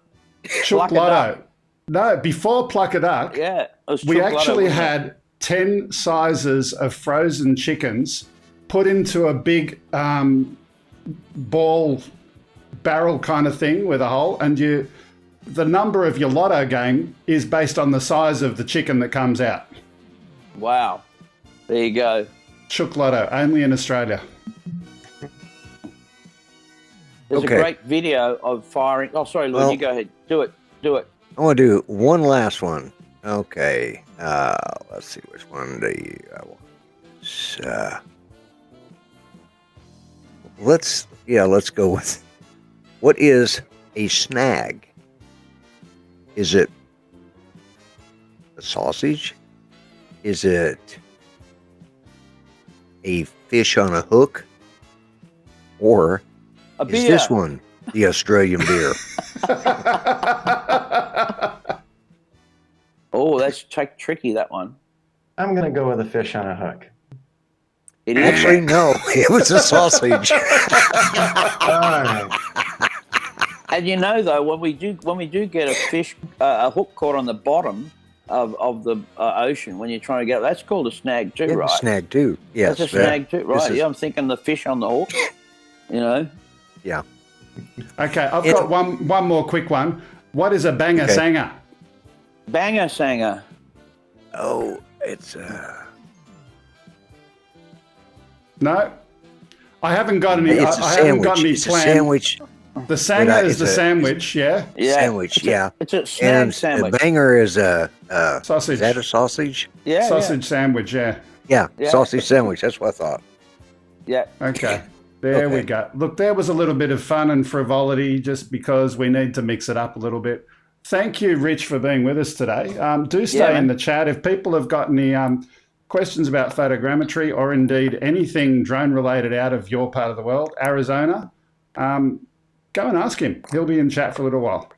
Chook Lotto. No, before Pluck a Duck, Yeah. It was we chook lotto, actually wasn't it? had 10 sizes of frozen chickens put into a big ball barrel kind of thing with a hole, and the number of your lotto game is based on the size of the chicken that comes out. Wow. There you go. Chook Lotto, only in Australia. There's a great video of firing. Oh, sorry, Lloyd, you go ahead. Do it. I want to do one last one. Okay. Let's see which one do I want. Let's go with, what is a snag? Is it a sausage? Is it a fish on a hook? Or A is beer. this one the Australian beer? Oh, that's tricky, that one. I'm going to go with a fish on a hook. It is. Actually, no. It was a sausage. All right. And though, when we do get a fish, a hook caught on the bottom of the ocean, when you're trying to get it, that's called a snag too, Yeah, right? snag too. Yes. That's a snag too, right? is- Yeah, I'm thinking the fish on the hook. Yeah. Okay, I've got one more quick one. What is a banger sanger? Banger sanger. Oh, it's No, I haven't got any. it's a I haven't got sandwich. any It's a plan. sandwich. The sanger is It's the a- sandwich, yeah. Yeah. Sandwich, yeah. It's a snag And sandwich. the banger is a Sausage. Is that a sausage? Yeah. Sausage sandwich, yeah. Yeah, Yeah. sausage sandwich. That's what I thought. Yeah. Okay, there we Okay. go. Look, there was a little bit of fun and frivolity just because we need to mix it up a little bit. Thank you, Rich, for being with us today. Do stay Yeah, in man. the chat. If people have got any questions about photogrammetry or indeed anything drone-related out of your part of the world, Arizona, go and ask him. He'll be in chat for a little while.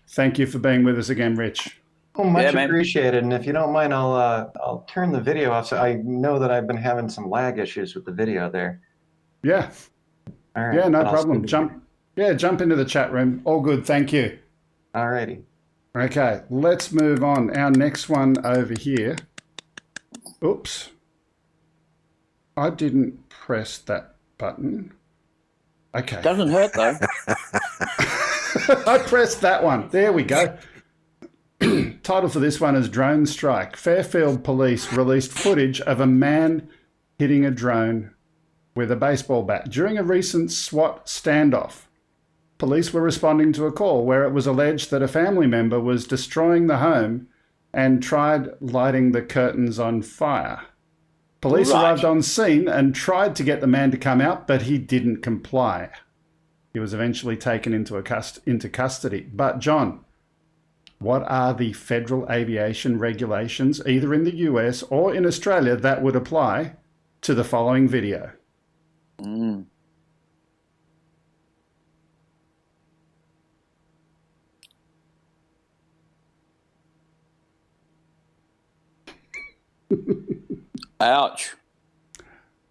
Thank you for being with us again, Rich. Oh, much Yeah, man. appreciated. And if you don't mind, I'll turn the video off. So I know that I've been having some lag issues with the video there. Yeah, All right. yeah, no but I'll problem. still- Jump into the chat room. All good, thank you. All righty. Okay, let's move on. Our next one over here. Oops. I didn't press that button. Okay. Doesn't hurt though. I pressed that one. There we go. Title for this one is Drone Strike. Fairfield Police released footage of a man hitting a drone with a baseball bat during a recent SWAT standoff. Police were responding to a call where it was alleged that a family member was destroying the home and tried lighting the curtains on fire. Police Right. arrived on scene and tried to get the man to come out, but he didn't comply. He was eventually taken into custody. But, John, what are the federal aviation regulations, either in the US or in Australia, that would apply to the following video? Ouch.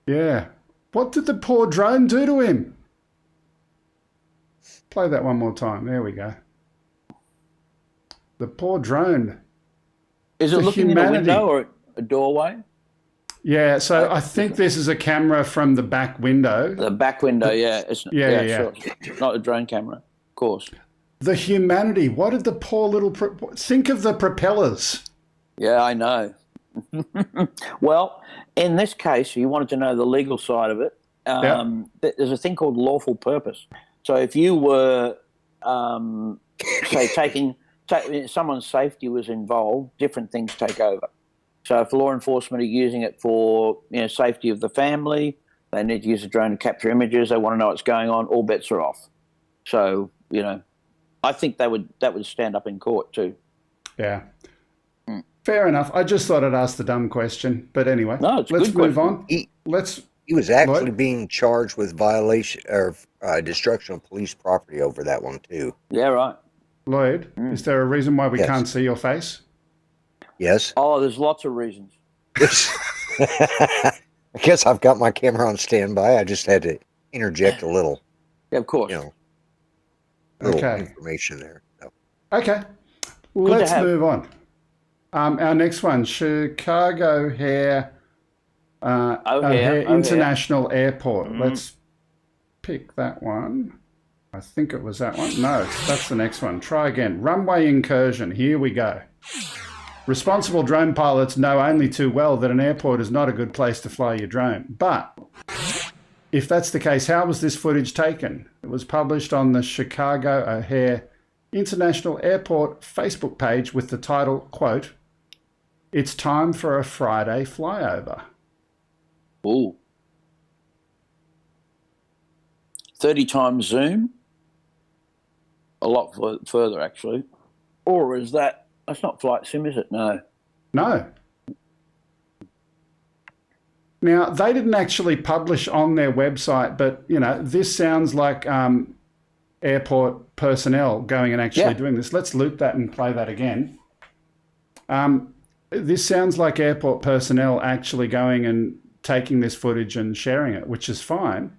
Yeah. What did the poor drone do to him? Play that one more time. There we go. The poor drone. Is it The looking in a humanity. window or a doorway? Yeah, so I think this is a camera from the back window. The back window, yeah. It's, Yeah. Sure. Not a drone camera, of course. The humanity. What did the poor little... think of the propellers. Yeah, I know. Well, in this case, you wanted to know the legal side of it. There's a thing called lawful purpose. So if you were, say, someone's safety was involved, different things take over. So if law enforcement are using it for safety of the family, they need to use a drone to capture images. They want to know what's going on. All bets are off. So I think that would stand up in court too. Yeah. Fair enough. I just thought I'd ask the dumb question. But anyway, No, it's a let's good move question. on. He was actually Lloyd? being charged with violation or destruction of police property over that one too. Yeah, right. Lloyd, is there a reason why we Yes. can't see your face? Yes. Oh, there's lots of reasons. I guess I've got my camera on standby. I just had to interject a little, Yeah, of course. little Okay. information there. So, Okay. Let's have. move on. Our next one, Chicago O'Hare International Airport. Let's pick that one. I think it was that one. No, that's the next one. Try again. Runway incursion. Here we go. Responsible drone pilots know only too well that an airport is not a good place to fly your drone. But if that's the case, how was this footage taken? It was published on the Chicago O'Hare International Airport Facebook page with the title, quote, "It's time for a Friday flyover." Ooh. 30 times zoom? A lot further, actually. Or is that's not flight sim, is it? No. No. Now, they didn't actually publish on their website, but, this sounds like airport personnel going and actually doing this. Let's loop that and play that again. This sounds like airport personnel actually going and taking this footage and sharing it, which is fine.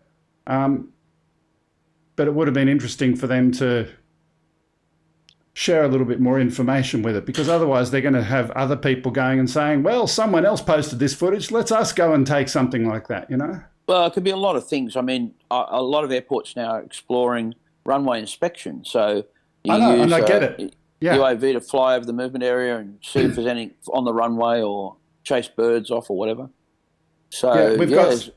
But it would have been interesting for them to share a little bit more information with it, because otherwise they're going to have other people going and saying, well, someone else posted this footage. Let's us go and take something like that, Well, it could be a lot of things. I mean, a lot of airports now are exploring runway inspection. So you I know, use and I get it. Yeah. UAV to fly over the movement area and see if there's any on the runway or chase birds off or whatever. So Yeah, we've got.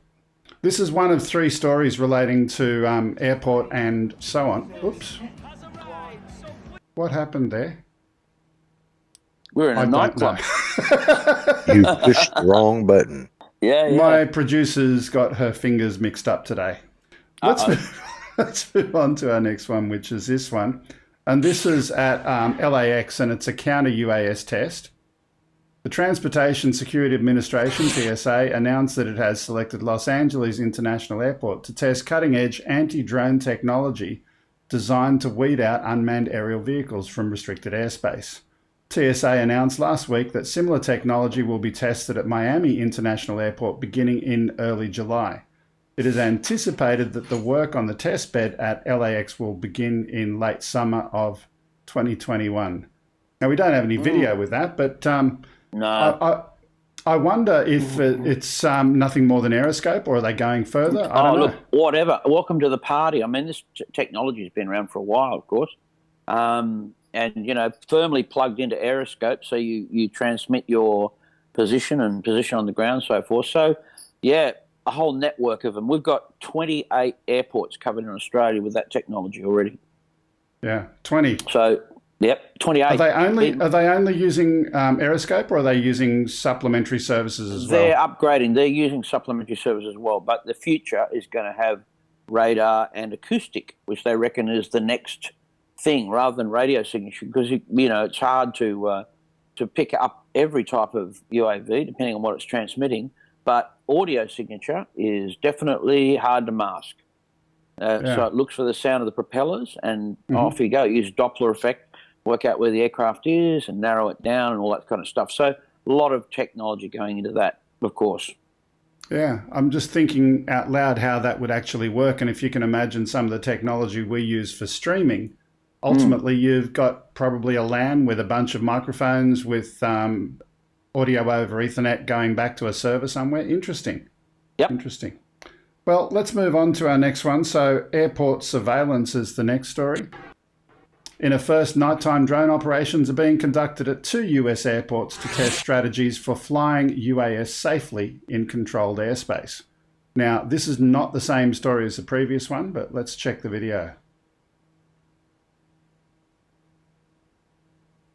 This is one of 3 stories relating to airport and so on. Oops. What happened there? We're in a nightclub. You pushed the wrong button. Yeah. My producer's got her fingers mixed up today. Let's move on to our next one, which is this one. And this is at LAX, and it's a counter-UAS test. The Transportation Security Administration, TSA, announced that it has selected Los Angeles International Airport to test cutting-edge anti-drone technology designed to weed out unmanned aerial vehicles from restricted airspace. TSA announced last week that similar technology will be tested at Miami International Airport beginning in early July. It is anticipated that the work on the test bed at LAX will begin in late summer of 2021. Now, we don't have any video with that, but No. I wonder if it's nothing more than aeroscope, or are they going further? I don't know. Look, whatever. Welcome to the party. I mean, this technology has been around for a while, of course. And, firmly plugged into aeroscope, so you transmit your position and position on the ground and so forth. So, yeah, a whole network of them. We've got 28 airports covered in Australia with that technology already. Yeah, 20. So, yep, 28. Are they only using aeroscope, or are they using supplementary services as well? They're upgrading. They're using supplementary services as well. But the future is going to have radar and acoustic, which they reckon is the next thing, rather than radio signature, because it's hard to pick up every type of UAV depending on what it's transmitting. But audio signature is definitely hard to mask. So it looks for the sound of the propellers, and off you go. Use Doppler effect, work out where the aircraft is, and narrow it down, and all that kind of stuff. So a lot of technology going into that, of course. Yeah, I'm just thinking out loud how that would actually work, and if you can imagine some of the technology we use for streaming. Ultimately, you've got probably a LAN with a bunch of microphones with audio over Ethernet going back to a server somewhere. Interesting. Yep. Interesting. Well, let's move on to our next one. So airport surveillance is the next story. In a first, nighttime drone operations are being conducted at 2 US airports to test strategies for flying UAS safely in controlled airspace. Now, this is not the same story as the previous one, but let's check the video.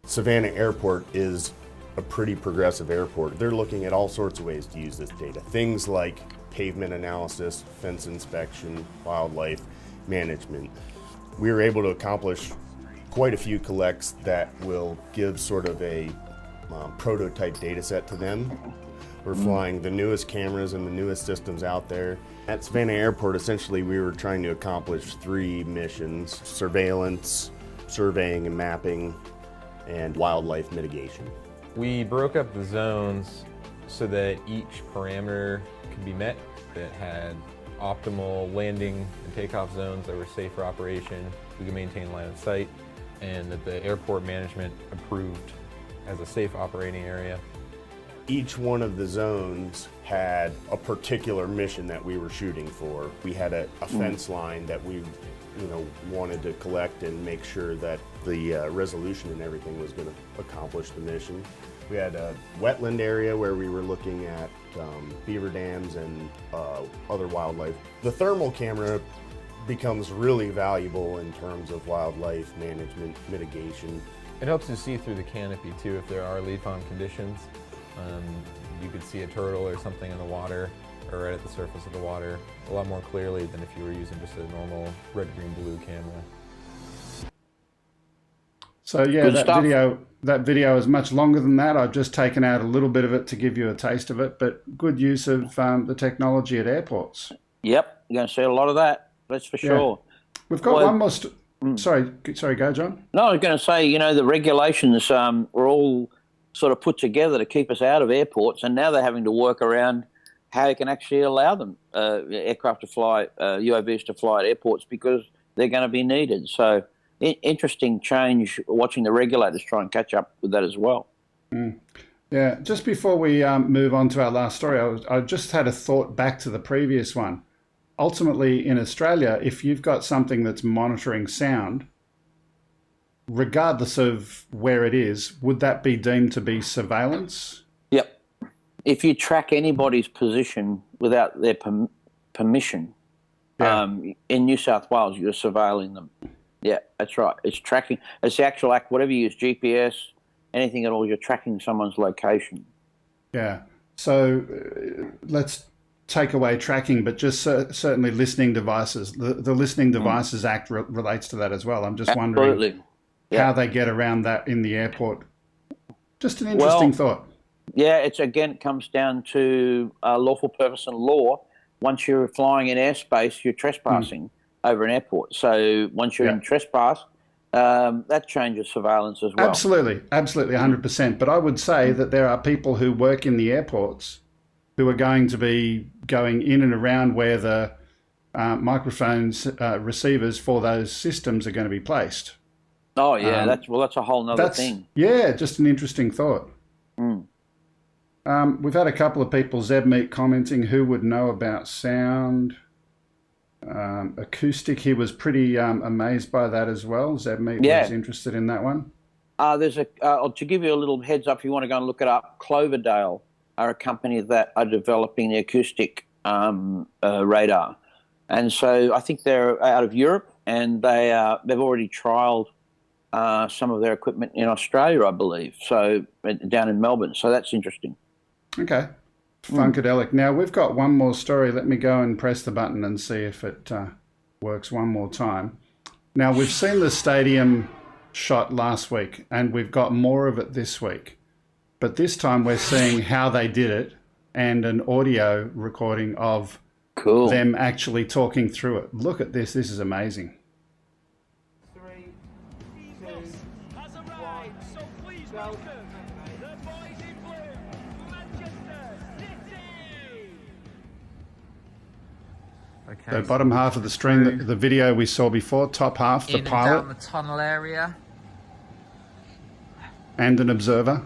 Savannah Airport is a pretty progressive airport. They're looking at all sorts of ways to use this data. Things like pavement analysis, fence inspection, wildlife management. We were able to accomplish quite a few collects that will give sort of a prototype data set to them. We're flying the newest cameras and the newest systems out there. At Savannah Airport, essentially, we were trying to accomplish 3 missions: surveillance, surveying and mapping, and wildlife mitigation. We broke up the zones so that each parameter could be met, that had optimal landing and takeoff zones that were safe for operation, we could maintain line of sight, and that the airport management approved as a safe operating area. Each one of the zones had a particular mission that we were shooting for. We had a fence line that we wanted to collect and make sure that the resolution and everything was going to accomplish the mission. We had a wetland area where we were looking at beaver dams and other wildlife. The thermal camera becomes really valuable in terms of wildlife management, mitigation. It helps you see through the canopy too if there are leaf-on conditions. You could see a turtle or something in the water or right at the surface of the water a lot more clearly than if you were using just a normal red, green, blue camera. So yeah, that video is much longer than that. I've just taken out a little bit of it to give you a taste of it, but good use of the technology at airports. Yep, you're going to see a lot of that, that's for sure. We've got one more... Sorry, go, John. No, I was going to say, the regulations were all sort of put together to keep us out of airports, and now they're having to work around how you can actually allow them, aircraft to fly, UAVs to fly at airports, because they're going to be needed. So interesting change watching the regulators try and catch up with that as well. Yeah, just before we move on to our last story, I just had a thought back to the previous one. Ultimately, in Australia, if you've got something that's monitoring sound, regardless of where it is, would that be deemed to be surveillance? Yep. If you track anybody's position without their permission, in New South Wales, you're surveilling them. Yeah, that's right. It's tracking. It's the actual act, whatever you use, GPS, anything at all, you're tracking someone's location. Yeah. So let's take away tracking, but just certainly listening devices. The Listening Devices Act relates to that as well. I'm just wondering how they get around that in the airport. Just an interesting thought. Yeah, it comes down to lawful purpose and law. Once you're flying in airspace, you're trespassing over an airport. So once you're in trespass, that changes surveillance as well. Absolutely, 100%. But I would say that there are people who work in the airports who are going to be going in and around where the microphones receivers for those systems are going to be placed. Oh yeah, that's a whole nother thing. Yeah, just an interesting thought. We've had a couple of people, Zebmeet, commenting who would know about sound. Acoustic, he was pretty amazed by that as well. Zebmeet was interested in that one. To give you a little heads up, if you want to go and look it up, Cloverdale are a company that are developing the acoustic radar. And so I think they're out of Europe, and they've already trialled some of their equipment in Australia, I believe, so down in Melbourne. So that's interesting. Okay. Funkadelic. Now, we've got one more story. Let me go and press the button and see if it works one more time. Now, we've seen the stadium shot last week, and we've got more of it this week. But this time we're seeing how they did it and an audio recording of them actually talking through it. Look at this. This is amazing. 3, 2, 1, go. Okay, so bottom half of the screen, the video we saw before, top half, the pilot. Down the tunnel area. And an observer.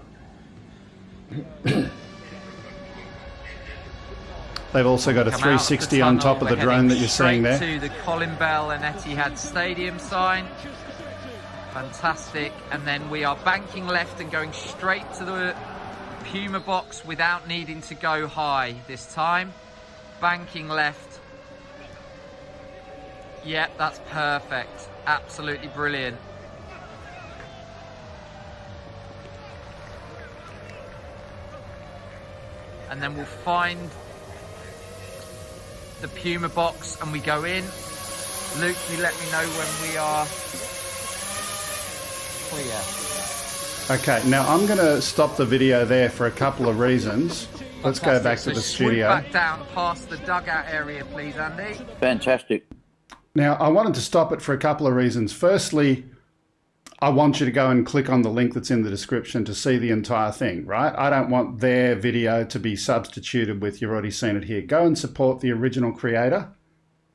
They've also got a 360 on top of the drone that you're seeing there. To the Colin Bell and Etihad Stadium sign. Fantastic. And then we are banking left and going straight to the Puma box without needing to go high this time. Banking left. Yeah, that's perfect. Absolutely brilliant. And then we'll find the Puma box and we go in. Luke, you let me know when we are clear. Okay, now I'm going to stop the video there for a couple of reasons. Let's go back to the studio. Back down past the dugout area, please, Andy. Fantastic. Now, I wanted to stop it for a couple of reasons. Firstly, I want you to go and click on the link that's in the description to see the entire thing, right? I don't want their video to be substituted with you've already seen it here. Go and support the original creator.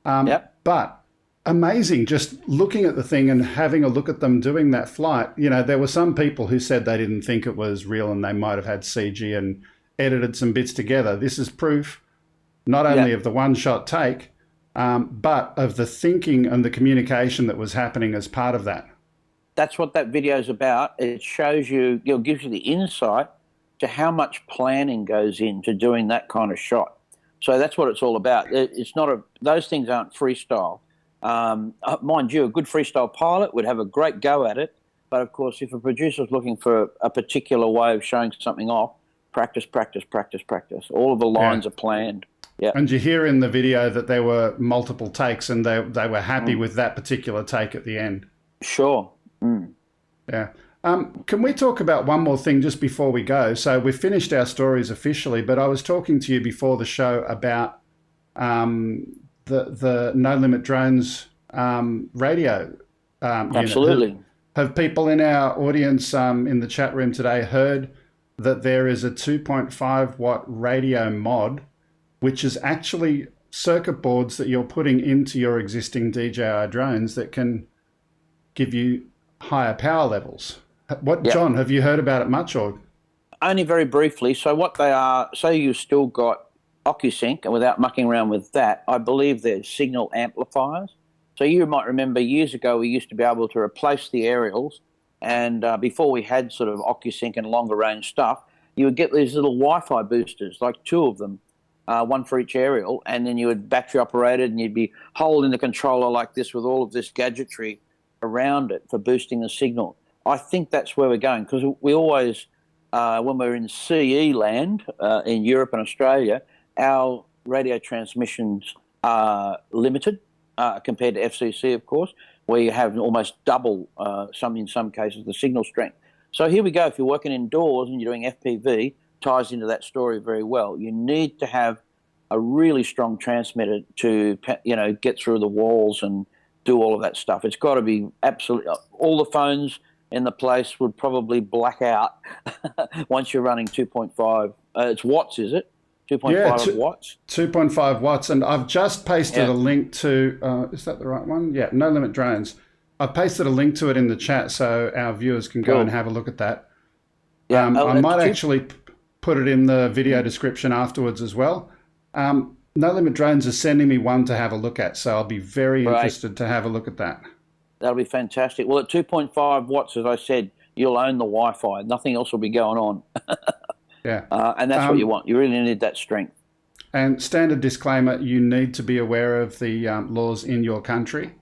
But amazing, just looking at the thing and having a look at them doing that flight. You know, there were some people who said they didn't think it was real and they might have had CG and edited some bits together. This is proof not only of the one-shot take, but of the thinking and the communication that was happening as part of that. That's what that video is about. It shows you, it gives you the insight to how much planning goes into doing that kind of shot. So that's what it's all about. It's not those things aren't freestyle. Mind you, a good freestyle pilot would have a great go at it. But of course, if a producer's looking for a particular way of showing something off, practice, practice, practice, practice. All of the lines are planned. Yeah. And you hear in the video that there were multiple takes and they were happy with that particular take at the end. Sure. Yeah. Can we talk about one more thing just before we go? So we've finished our stories officially, but I was talking to you before the show about the NoLimitDrones radio Absolutely. Unit. Have people in our audience in the chat room today heard that there is a 2.5 watt radio mod, which is actually circuit boards that you're putting into your existing DJI drones that can give you higher power levels? John, have you heard about it much? Or Only very briefly. So what they are, say you've still got OcuSync, and without mucking around with that, I believe they're signal amplifiers. So you might remember years ago we used to be able to replace the aerials, and before we had sort of OcuSync and longer range stuff, you would get these little Wi-Fi boosters, like 2 of them, one for each aerial, and then you would battery operated, and you'd be holding the controller like this with all of this gadgetry around it for boosting the signal. I think that's where we're going, because we always, when we're in CE land in Europe and Australia, our radio transmissions are limited compared to FCC, of course, where you have almost double, in some cases, the signal strength. So here we go. If you're working indoors and you're doing FPV, ties into that story very well. You need to have a really strong transmitter to, get through the walls and do all of that stuff. It's got to be absolutely. All the phones in the place would probably black out once you're running 2.5. It's watts, is it? 2.5 watts? 2.5 watts. And I've just pasted a link to, is that the right one? Yeah, NoLimitDrones. I've pasted a link to it in the chat so our viewers can go and have a look at that. Yeah, I might actually put it in the video description afterwards as well. NoLimitDrones is sending me one to have a look at, so I'll be very interested to have a look at that. That'll be fantastic. Well, at 2.5 watts, as I said, you'll own the Wi-Fi. Nothing else will be going on. Yeah. And that's what you want. You really need that strength. And standard disclaimer, you need to be aware of the laws in your country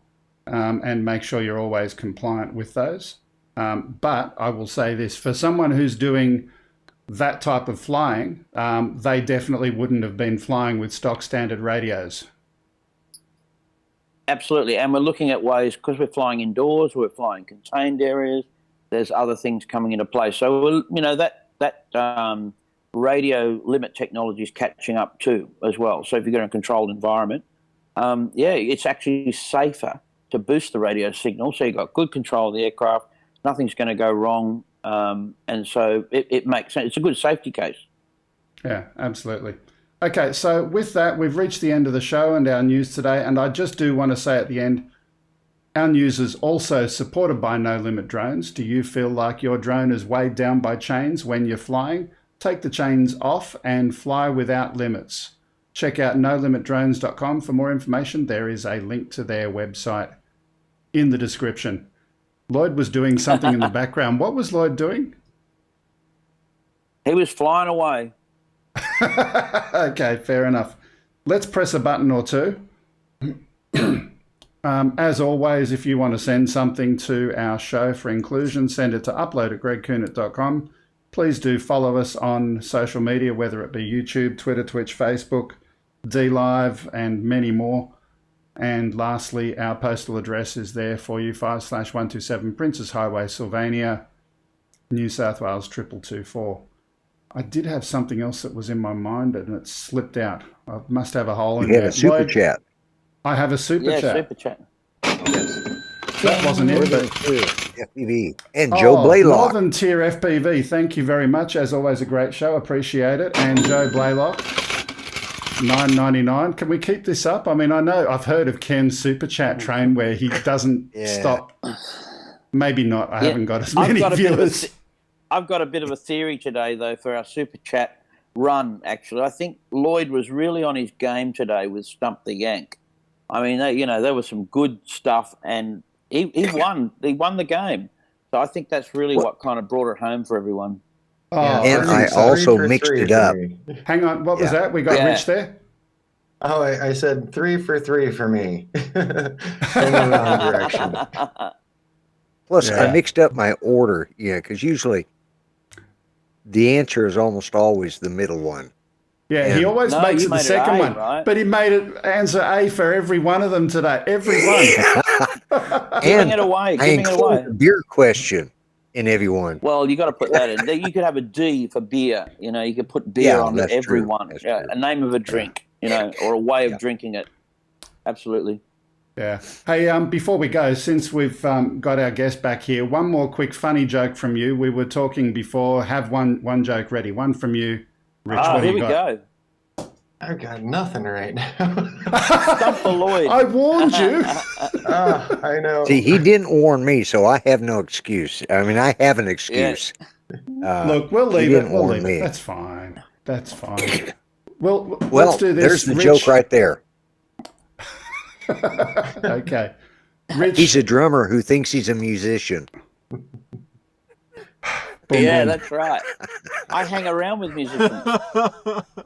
and make sure you're always compliant with those. But I will say this, for someone who's doing that type of flying, they definitely wouldn't have been flying with stock standard radios. Absolutely. And we're looking at ways, because we're flying indoors, we're flying contained areas, there's other things coming into play. So, that radio limit technology is catching up too as well. So if you're in a controlled environment, it's actually safer to boost the radio signal. So you've got good control of the aircraft, nothing's going to go wrong. And so it makes sense. It's a good safety case. Yeah, absolutely. Okay, so with that, we've reached the end of the show and our news today. And I just do want to say at the end, our news is also supported by NoLimitDrones. Do you feel like your drone is weighed down by chains when you're flying? Take the chains off and fly without limits. Check out NoLimitDrones.com for more information. There is a link to their website in the description. Lloyd was doing something in the background. What was Lloyd doing? He was flying away. Okay, fair enough. Let's press a button or two. As always, if you want to send something to our show for inclusion, send it to upload@gregkuhnert.com. Please do follow us on social media, whether it be YouTube, Twitter, Twitch, Facebook, DLive, and many more. And lastly, our postal address is there for you, 5/127 Princes Highway, Sylvania, New South Wales 2224. I did have something else that was in my mind and it slipped out. I must have a hole in there. You have a super chat. I have a super chat. Yeah, super chat. That wasn't it, but FPV and Joe Blaylock. Northern Tier FPV. Thank you very much. As always, a great show. Appreciate it. And Joe Blaylock, $9.99. Can we keep this up? I mean, I know I've heard of Ken's super chat train where he doesn't stop. Maybe not. I haven't got as many viewers. I've got a bit of a theory today, though, for our super chat run. Actually, I think Lloyd was really on his game today with Stump the Yank. I mean, there was some good stuff, and he won. He won the game. So I think that's really what kind of brought it home for everyone. Oh, and I also mixed it up. Hang on, what was that? We got Rich there? Oh, I said 3 for 3 for me. In the wrong direction. Plus, I mixed up my order, because usually the answer is almost always the middle one. Yeah, he always makes it the second one. Right? But he made it answer A for every one of them today. Every one. Giving it away. I included a beer question in every one. Well, you got to put that in. You could have a D for beer. You could put beer on every one. A name of a drink, or a way of drinking it. Absolutely. Yeah. Hey, before we go, since we've got our guest back here, one more quick funny joke from you. We were talking before. Have one joke ready. One from you, Rich. What do you got? Here we go. I've got nothing right now. Stump the Lloyd. I warned you. I know. See, he didn't warn me, so I have no excuse. I mean, I have an excuse. Look, we'll he leave didn't it. We'll warn leave me. it. That's fine. That's fine. Well, Well, let's do this. there's the Rich. joke right there. Okay. Rich. He's a drummer who thinks he's a musician. Boom, Yeah, boom. that's right. I hang around with musicians.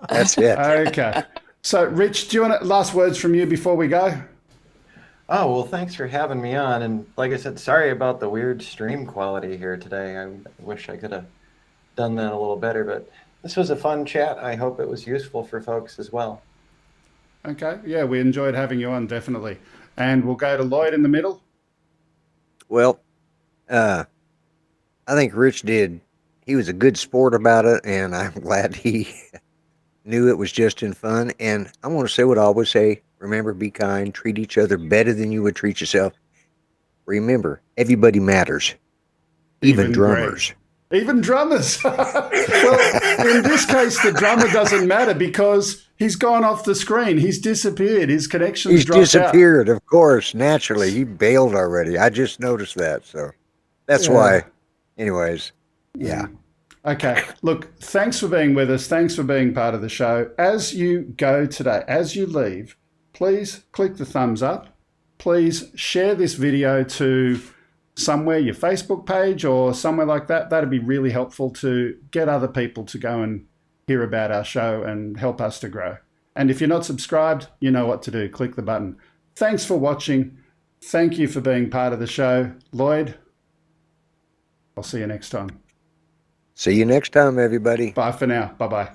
That's it. Okay. So, Rich, do you want last words from you before we go? Oh, well, thanks for having me on. And like I said, sorry about the weird stream quality here today. I wish I could have done that a little better, but this was a fun chat. I hope it was useful for folks as well. Okay. Yeah, we enjoyed having you on, definitely. And we'll go to Lloyd in the middle. Well, I think Rich did. He was a good sport about it, and I'm glad he knew it was just in fun. And I want to say what I always say. Remember, be kind, treat each other better than you would treat yourself. Remember, everybody matters, even drummers. Even drummers. Well, in this case, the drummer doesn't matter because he's gone off the screen. He's disappeared. His connection's He's dropped disappeared, of course, naturally. He bailed already. I just noticed that. So that's Yeah. why. Anyways, yeah. Okay. Look, thanks for being with us. Thanks for being part of the show. As you go today, as you leave, please click the thumbs up. Please share this video to somewhere, your Facebook page or somewhere like that. That'd be really helpful to get other people to go and hear about our show and help us to grow. And if you're not subscribed, you know what to do. Click the button. Thanks for watching. Thank you for being part of the show. Lloyd, I'll see you next time. See you next time, everybody. Bye for now. Bye-bye.